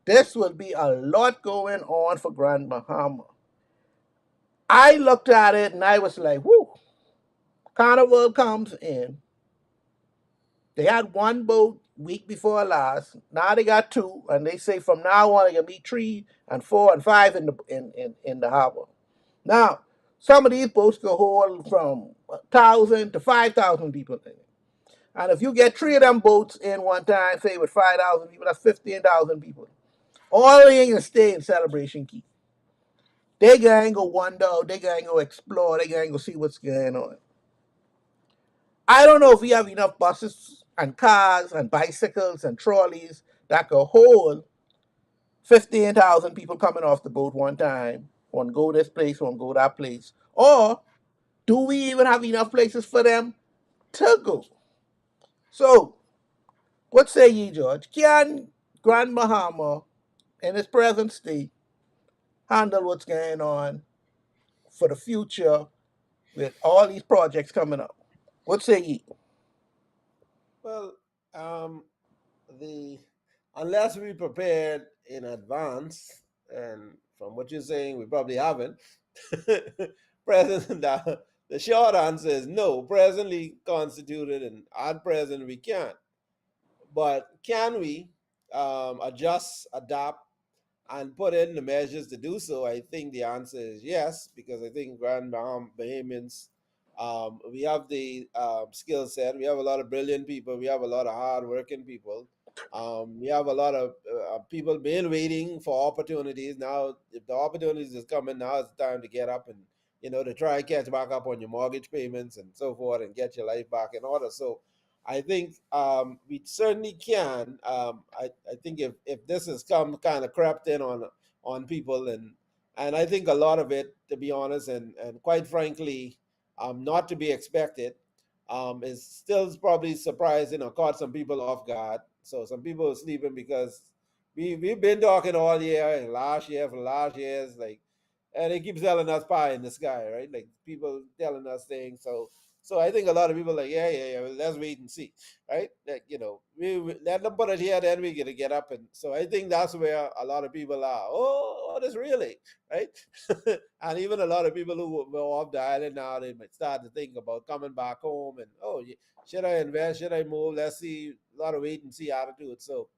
This will be a lot going on for Grand Bahama. I looked at it and I was like, whoo, Carnival comes in. They had one boat week before last. Now they got two, and they say from now on it can be 3 and 4 and 5 in the harbor. Now, some of these boats can hold from 1,000 to 5,000 people in it. And if you get three of them boats in one time, say with 5,000 people, that's 15,000 people. All they ain't gonna stay in Celebration Key. They gonna go wander, they gonna go explore, they gonna go see what's going on. I don't know if we have enough buses and cars and bicycles and trolleys that could hold 15,000 people coming off the boat one time, one go this place, one go that place. Or do we even have enough places for them to go? So, what say ye, George? Can Grand Bahama in its present state handle what's going on for the future with all these projects coming up? What say ye? Well, um, the unless we prepared in advance, and from what you're saying, we probably haven't. Present, the short answer is no. Presently constituted and at present we can't. But can we adjust, adapt, and put in the measures to do so? I think the answer is yes, because I think Grand Bahamians, we have the skill set. We have a lot of brilliant people. We have a lot of hard-working people. We have a lot of people been waiting for opportunities. Now, if the opportunities is coming, now it's time to get up and to try and catch back up on your mortgage payments and so forth, and get your life back in order. So I think we certainly can. I think if this has come kind of crept in on people, and I think a lot of it, to be honest, and quite frankly, not to be expected, is still probably surprising or caught some people off guard. So some people are sleeping because we've been talking all year and last year for last years, like, and they keep selling us pie in the sky, right? Like people telling us things. So I think a lot of people are like, yeah, well, let's wait and see, right? Like, we let them put it here, then we get to get up. And so I think that's where a lot of people are. Oh, what is really, right? And even a lot of people who were off the island now, they might start to think about coming back home and, oh, should I invest? Should I move? Let's see. A lot of wait and see attitude. So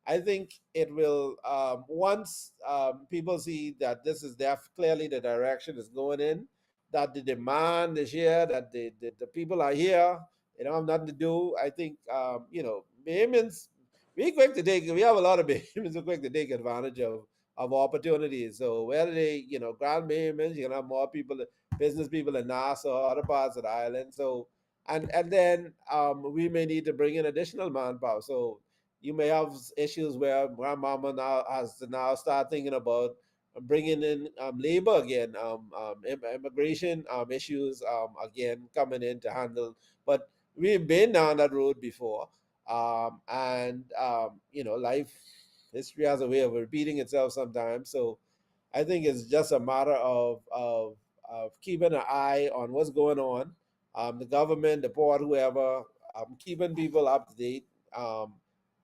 I think it will, once people see that this is clearly the direction it's going in, that the demand is here, that the people are here, they don't have nothing to do. I think, Bahamians, we have a lot of Bahamians who are quick to take advantage of opportunities. So whether they, Grand Bahamians, you can have more people, business people in Nassau or other parts of the island. So, and then we may need to bring in additional manpower. So you may have issues where grandmama now has to now start thinking about bringing in labor again, immigration issues again coming in to handle. But we've been down that road before, and life history has a way of repeating itself sometimes. So I think it's just a matter of keeping an eye on what's going on. The government, the board, whoever, keeping people up to date.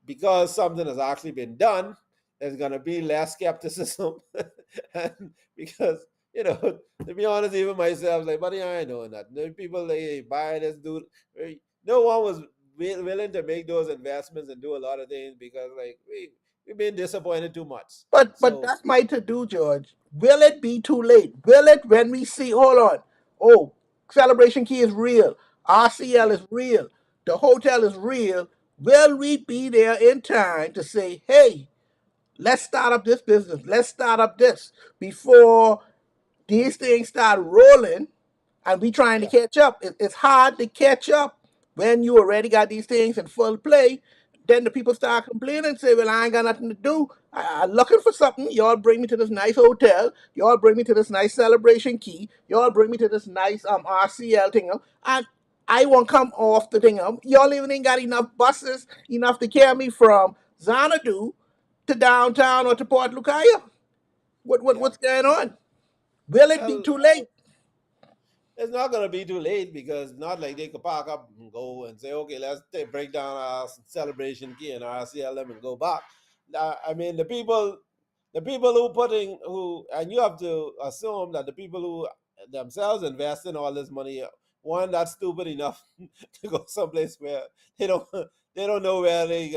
Because something has actually been done, there's going to be less skepticism. And because, to be honest, even myself, like, buddy, I ain't knowing that. The people, like, hey, buy this, dude. No one was willing to make those investments and do a lot of things because, like, we've been disappointed too much. But So, that's my to do, George. Will it be too late? Will it when we see? Hold on. Oh, Celebration Key is real. RCL yeah. is real. The hotel is real. Will we be there in time to say, hey, let's start up this business. Let's start up this before these things start rolling and we trying to Yeah. catch up. It's hard to catch up when you already got these things in full play. Then the people start complaining and say, well, I ain't got nothing to do. I'm looking for something. Y'all bring me to this nice hotel. Y'all bring me to this nice Celebration Key. Y'all bring me to this nice RCL thing. And I won't come off the thing. Y'all even ain't got enough buses, enough to carry me from Xanadu to downtown or to Port Lucaya. Yeah. What's going on? Will it be Well, too late? it's not going to be too late because not like they could park up and go and say, okay, let's break down our celebration key and our CLM and go back. I mean, the people and you have to assume that the people who themselves invest in all this money, one, that's stupid enough to go someplace where they don't they don't know where they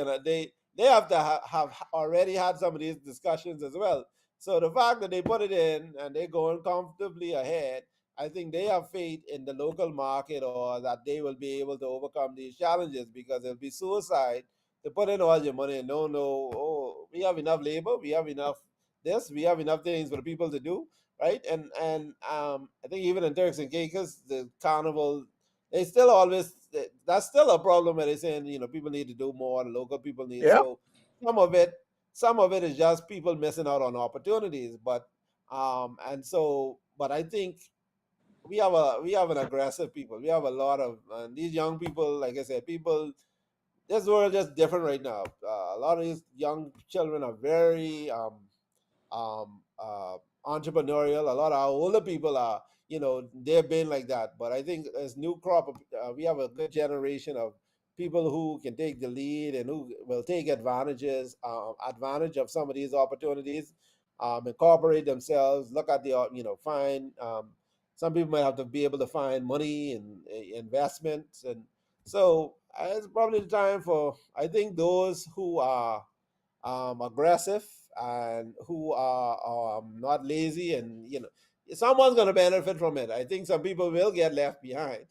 have to have already had some of these discussions as well. So the fact that they put it in and they're going comfortably ahead, I think they have faith in the local market or that they will be able to overcome these challenges because it'll be suicide to put in all your money and don't know, oh, we have enough labor, we have enough this, we have enough things for the people to do, right? And I think even in Turks and Caicos, the carnival, they still always, that's still a problem where they're saying, people need to do more, the local people need. Yeah. So some of it, some of it is just people missing out on opportunities. But I think we have an aggressive people. We have a lot of these young people. Like I said, people this world is different right now. A lot of these young children are very um, uh, entrepreneurial. A lot of our older people are, they've been like that. But I think as new crop, we have a good generation of people who can take the lead and who will take advantage of some of these opportunities, incorporate themselves, look at the, find. Some people might have to be able to find money and investments, and so it's probably the time for, I think, those who are aggressive and who are not lazy, and someone's going to benefit from it. I think some people will get left behind,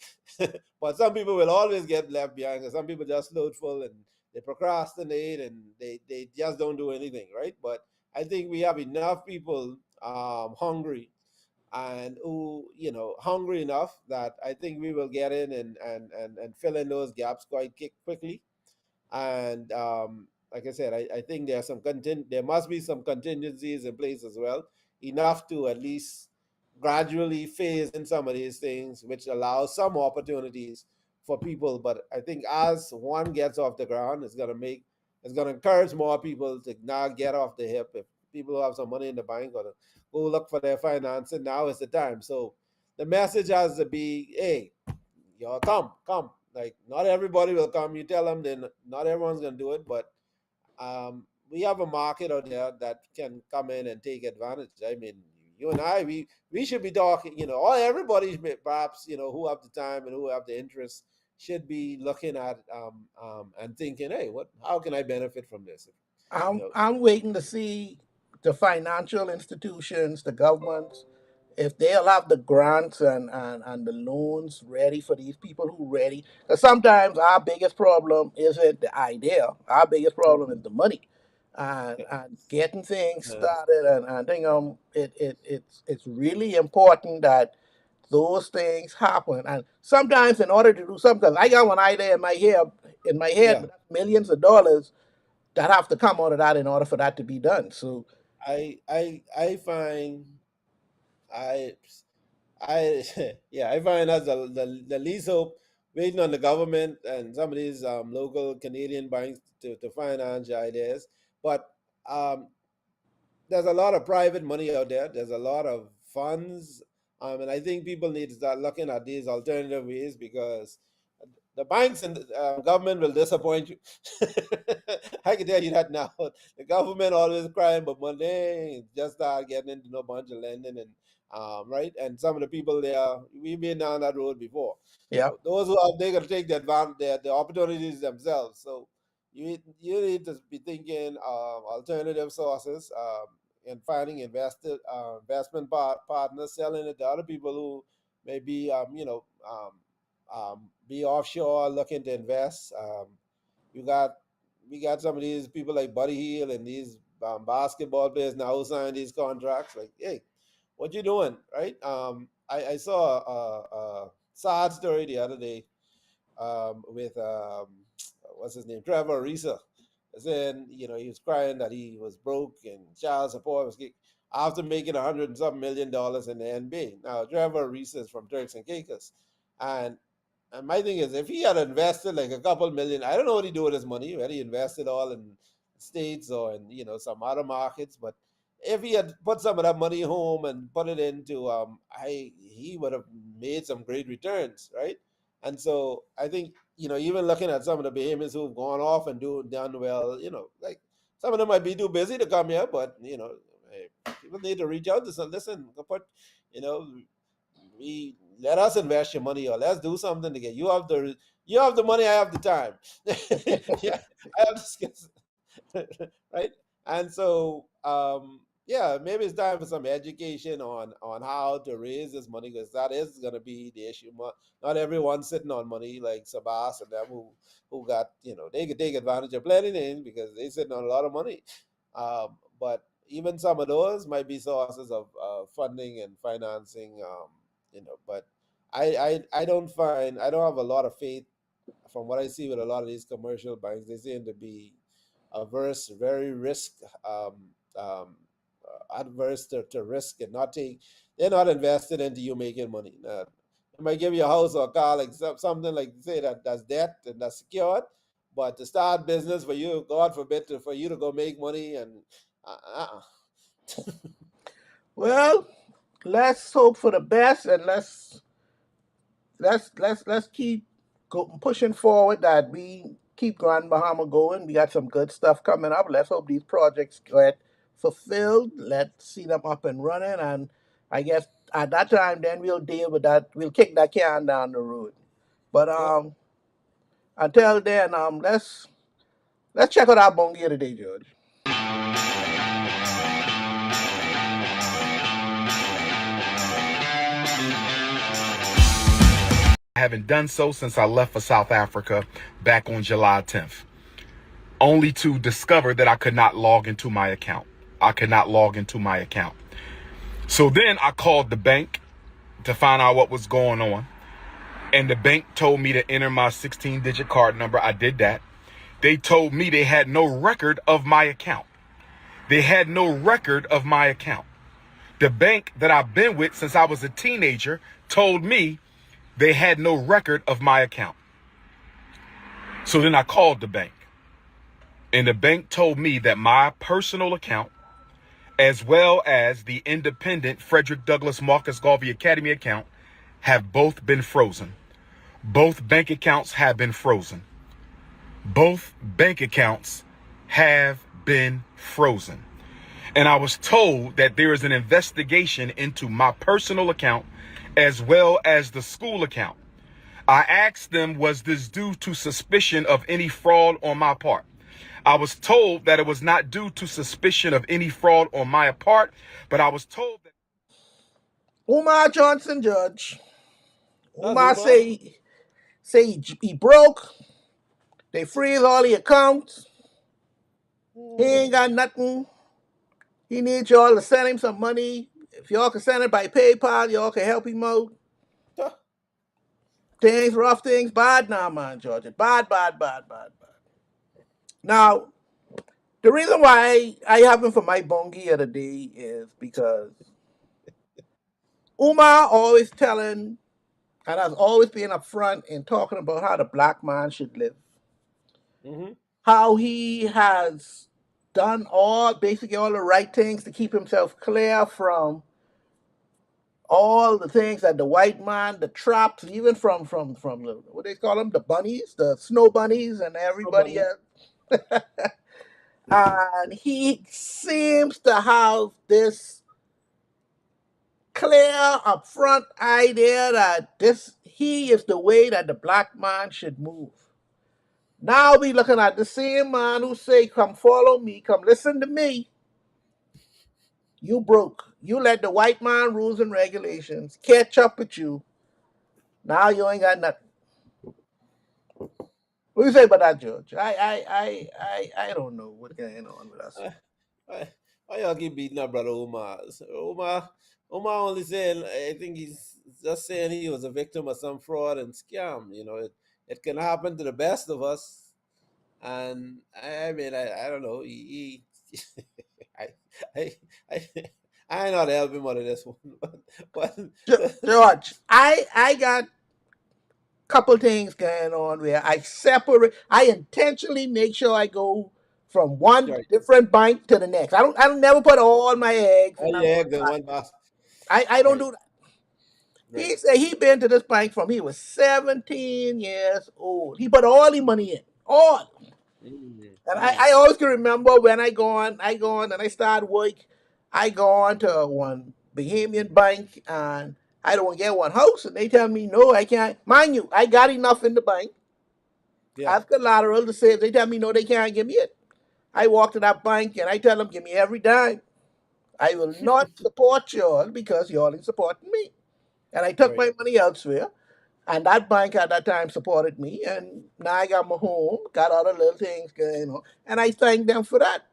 but some people will always get left behind because some people just slothful and they procrastinate and they just don't do anything, right? But I think we have enough people hungry and who hungry enough that I think we will get in and fill in those gaps quite quickly. And like I said, I think there must be some contingencies in place as well, enough to at least gradually phase in some of these things, which allows some opportunities for people. But I think as one gets off the ground, it's gonna encourage more people to now get off the hip. If people who have some money in the bank gonna go look for their financing, now is the time. So the message has to be, hey, y'all come. Like not everybody will come. You tell them, then not everyone's gonna do it, but we have a market out there that can come in and take advantage. I mean, you and I, we should be talking. Or everybody, perhaps, who have the time and who have the interest, should be looking at and thinking, hey, how can I benefit from this? You know, I'm waiting to see the financial institutions, the governments, if they'll have the grants and the loans ready for these people who ready. Because sometimes our biggest problem isn't the idea. Our biggest problem is the money. And getting things uh, started, and I think it's really important that those things happen. And sometimes in order to do something, 'cause I got one idea in my head, yeah, but that's millions of dollars that have to come out of that in order for that to be done. So I find I I yeah, I find that's the least hope, waiting on the government and some of these local Canadian banks to finance your ideas. But um, there's a lot of private money out there. There's a lot of funds, and I think people need to start looking at these alternative ways, because the banks and the government will disappoint you. I can tell you that now. The government always crying about money, just start getting into no bunch of lending and right. And some of the people there, we've been down that road before. yeah, Those who are, they gonna take the advantage, the opportunities themselves. So you need to be thinking alternative sources, and finding investment partners, selling it to other people who maybe be offshore looking to invest. You got We got some of these people like Buddy Hield and these basketball players now who sign these contracts. Like, hey, what you doing, right? I saw a sad story the other day with what's his name, Trevor Ariza. Then he was crying that he was broke and child support after making 100 and some $1 million in the NBA. Now Trevor Ariza is from Turks and Caicos, and my thing is, if he had invested like a couple million, I don't know what he do with his money, whether he invested all in states or in some other markets, but if he had put some of that money home and put it into he would have made some great returns, right? And so I think, even looking at some of the Bahamians who've gone off and done well, like some of them might be too busy to come here, but hey, people need to reach out to some, listen, put, you know, we let us invest your money, or let's do something together. You have the money, I have the time. Yeah, I have the skills. Right? And so, yeah, maybe it's time for some education on how to raise this money, because that is going to be the issue. Not everyone's sitting on money like Sabas and them who got, they could take advantage of plenty things because they sitting on a lot of money. But even some of those might be sources of funding and financing. But I don't have a lot of faith from what I see with a lot of these commercial banks. They seem to be averse, very risk um, adverse to risk, and not take. They're not invested into you making money. They might give you a house or a car, like something like say that's debt and that's secured, But to start business for you, God forbid, for you to go make money and Well, let's hope for the best, and let's keep pushing forward that we keep Grand Bahama going. We got some good stuff coming up. Let's hope these projects get fulfilled. Let's see them up and running, and I guess at that time then we'll deal with that. We'll kick that can down the road. But yeah. until then, let's check out our bongia today, George. I haven't done so since I left for South Africa back on July 10th, only to discover that I could not log into my account. I could not log into my account. So then I called the bank to find out what was going on. And the bank told me to enter my 16-digit card number. I did that. They told me they had no record of my account. They had no record of my account. The bank that I've been with since I was a teenager told me they had no record of my account. So then I called the bank. And the bank told me that my personal account, as well as the independent Frederick Douglass Marcus Garvey Academy account, have both been frozen. Both bank accounts have been frozen. Both bank accounts have been frozen. And I was told that there is an investigation into my personal account as well as the school account. I asked them, was this due to suspicion of any fraud on my part? I was told that it was not due to suspicion of any fraud on my part, but I was told that Umar Johnson, Judge. That's Umar Uma. say he broke. They freeze all the accounts. He ain't got nothing. He needs y'all to send him some money. If y'all can send it by PayPal, y'all can help him out. Things, rough things, bad now, man, Georgia. Bad, bad, bad, bad, bad. Now, the reason why I have him for my bongi of the day is because Umar always telling and has always been upfront in talking about how the black man should live. Mm-hmm. How he has done basically all the right things to keep himself clear from all the things that the white man, the traps, even from the, what they call them, the bunnies, the snow bunnies, and everybody Somebody. else. And he seems to have this clear, upfront idea that he is the way that the black man should move. Now we looking at the same man who say, "Come follow me, come listen to me." You broke. You let the white man rules and regulations catch up with you. Now you ain't got nothing. What do you say about that, George? I don't know what's going on with us. I, I, why y'all keep beating up brother Umar? Umar only saying, I think he's just saying he was a victim of some fraud and scam. It can happen to the best of us. And I mean, I don't know. I, I, I, I ain't not helping him out of this one. But George, I got a couple things going on where I intentionally make sure I go from one right. different bank to the next. I don't never put all my eggs in Oh that yeah, one good one, basket. boss. I don't Right, do that. right. He said he been to this bank from he was 17 years old. He put all the money in. All. Mm, And mm, I always can remember when I go on and I start work, I go on to one Bahamian bank and I don't get one house and they tell me no, I can't. Mind you, I got enough in the bank. yeah, I've collateral to say they tell me no, they can't give me it. I walk to that bank and I tell them give me every dime. I will not support y'all because y'all ain't supporting me. And I took right. my money elsewhere. And that bank at that time supported me. And now I got my home, got other little things going on. And I thank them for that.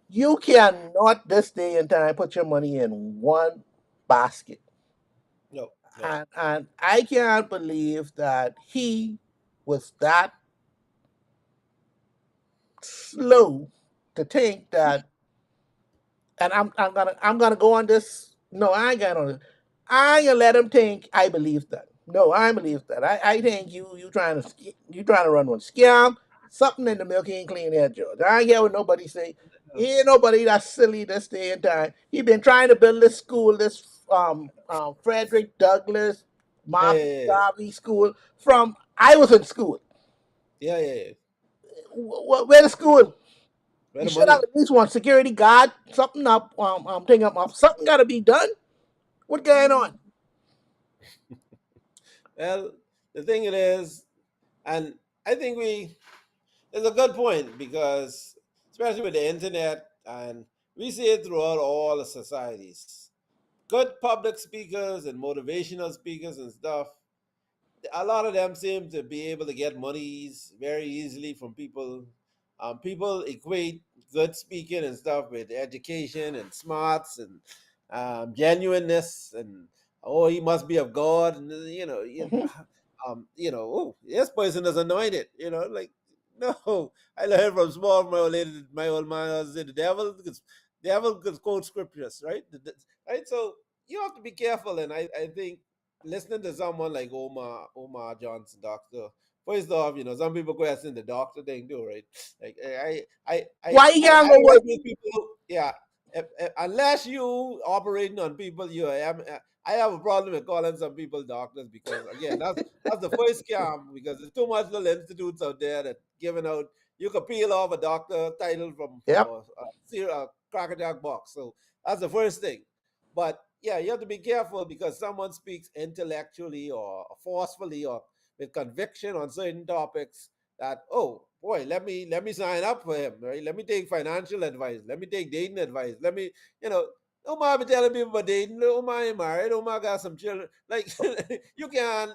You cannot this day and time put your money in one basket. No, no. And I can't believe that he was that slow to think that. And I'm gonna go on this. No, I ain't gonna on this. I ain't gonna let him think I believe that. No, I believe that. I think you trying to run one scam. Something in the milk ain't clean there, George. I ain't hear what nobody say. Uh, Ain't nobody that's silly this day and time. He been trying to build this school, this Frederick Douglass Yeah, Marcus yeah, yeah, Garvey school from I was in school. yeah, yeah, yeah. Where the school? Where You the should have money? at least one security guard, something up, thing up. Something got to be done. What going on? Well, the thing it is, and I think it's a good point because especially with the internet, and we see it throughout all the societies. Good public speakers and motivational speakers and stuff, a lot of them seem to be able to get monies very easily from people. People equate good speaking and stuff with education and smarts and genuineness, and oh, he must be of God, and Mhm. oh, this person is anointed. Like no, I learned from small my old man was the devil could quote scriptures, right? Right, so you have to be careful, and I think listening to someone like Omar Johnson, doctor. First off, some people question the doctor thing too, right? Like Why you can't I go don't work? like these people. Yeah, unless you operating on people, I have a problem with calling some people doctors because again, that's the first scam because there's too much little institutes out there that giving out. You can peel off a doctor title from Yep. a crackerjack box. So that's the first thing. But yeah, you have to be careful because someone speaks intellectually or forcefully or with conviction on certain topics that, oh boy, let me sign up for him, right? Let me take financial advice, let me take dating advice, let me, you know, don't mind me telling people about dating, don't mind married, don't mind got some children. Like you can't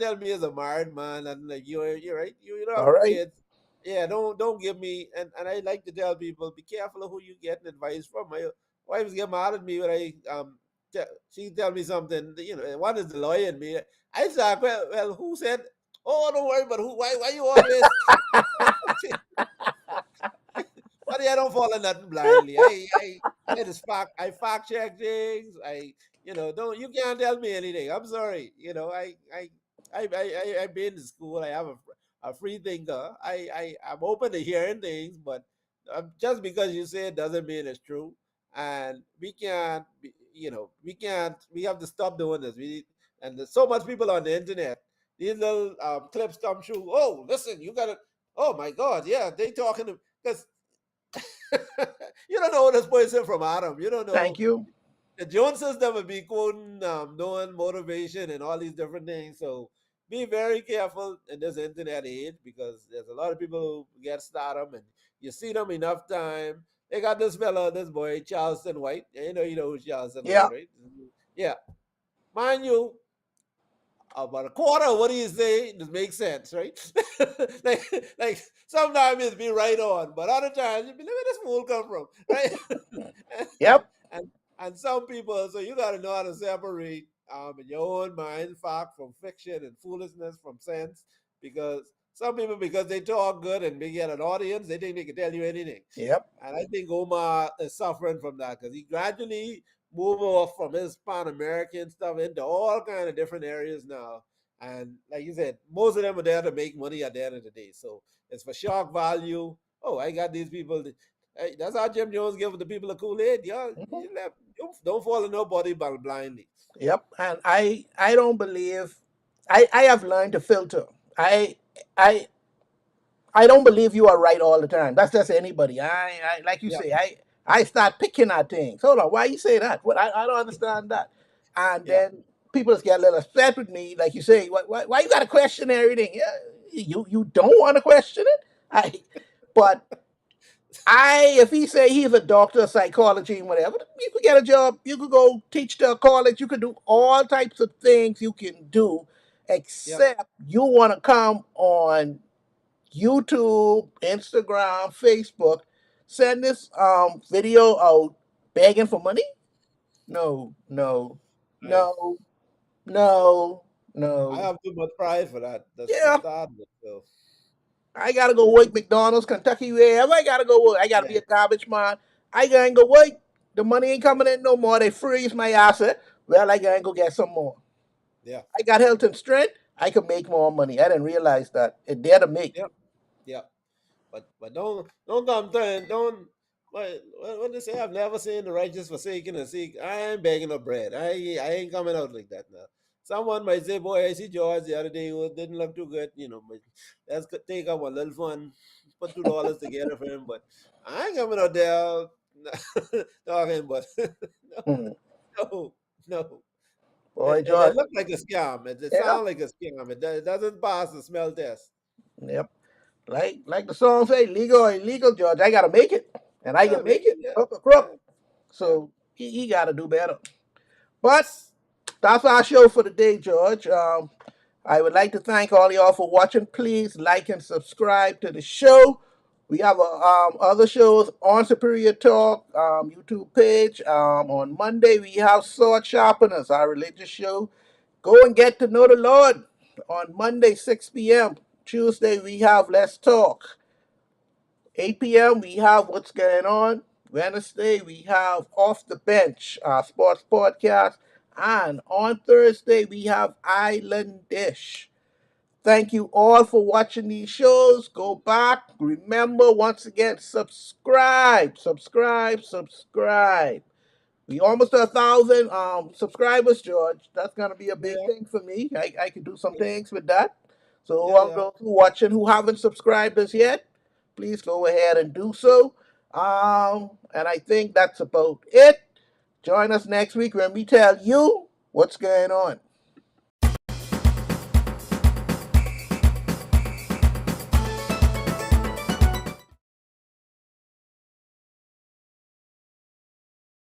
tell me as a married man and like you're right, you don't All have right. kids. Yeah, don't give me, and I like to tell people be careful of who you getting advice from. My wives get mad at me when I she tell me something. One is the lawyer in me. I said, well, who said? Oh, don't worry, but who? Why you always? But I don't follow nothing blindly. I just fact check things. Don't you can't tell me anything. I'm sorry. I've been to school. I have a free thinker. I'm open to hearing things, but just because you say it doesn't mean it's true. And we can't. We can't. We have to stop doing this. And there's so much people on the internet. These little clips come through. Oh, listen, you gotta. Oh my God, yeah, they talking to because you don't know this person from Adam. You don't Thank know you. the Jones system would be quoting knowing motivation and all these different things. So be very careful in this internet age because there's a lot of people who get stardom and you see them enough time. They got this fella, this boy, Charleston White. You know who Charleston Yeah. White, right? Yeah. Mind you, about a quarter of what he say just makes sense, right? like sometimes it's be right on, but other times you be, where this fool come from, right? Yep. and and some people, so you got to know how to separate in your own mind fact from fiction and foolishness from sense, because some people, because they talk good and they get an audience, they think they can tell you anything. Yep. And I think Omar is suffering from that because he gradually move off from his Pan American stuff into all kind of different areas now. And like you said, most of them are there to make money at the end of the day. So it's for shock value. Oh, I got these people. Hey, that's how Jim Jones give the people a Kool-Aid. Yeah, Mhm. don't fall in nobody blindly. Yep. And I don't believe I have learned to filter. I I I don't believe you are right all the time. That's just anybody. I like you Yeah, say, I start picking at things. Hold on, why you say that? What I don't understand that. And yeah, then people just get a little upset with me, like you say, why you gotta question everything? Yeah, you don't want to question it. But if he say he's a doctor of psychology and whatever, you could get a job. You could go teach to a college. You could do all types of things you can do, yeah. except you want to come on YouTube, Instagram, Facebook, send this video out begging for money? No, no, Right. no, no, I no. have too much pride for that. That's to Yeah, start with. So I gotta go work McDonald's, Kentucky, wherever I gotta go work. I gotta be yeah, a garbage man. I gotta go work. The money ain't coming in no more. They freeze my asset. Well, I gotta go get some more. yeah, I got health and strength. I can make more money. I didn't realize that. It there to make. yeah, yeah. but don't come to don't. What they say? I've never seen the righteous forsaken and seek. I ain't begging no bread. I ain't coming out like that now. Someone might say, "Boy, I see George the other day who didn't look too good." But let's take up a little fun, put $2 together for him. But I ain't coming out there talking. But Mm. no, no. Boy, It George. looked like a scam. It Yeah. sounds like a scam. It doesn't pass the smell test. Yep. Like the song say, legal or illegal, George. I gotta make it, and I Yeah, can make make it. it Yeah, hook or yeah, crook. yeah. So he got to do better. But that's our show for the day, George. I would like to thank all y'all for watching. Please like and subscribe to the show. We have other shows on Superior Talk YouTube page. On Monday, we have Sword Sharpeners, our religious show. Go and get to know the Lord on Monday, 6 p.m. Tuesday, we have Let's Talk. 8 p.m., we have What's Going On. Wednesday, we have Off the Bench, our sports podcast. And on Thursday, we have Island Dish. Thank you all for watching these shows. Go back. Remember, once again, subscribe, subscribe, subscribe. We almost to 1,000 subscribers, George. That's gonna be a big Yeah, thing for me. I can do some things with that. So yeah, all yeah. those who watching who haven't subscribed us yet, please go ahead and do so. And I think that's about it. Join us next week when we tell you what's going on.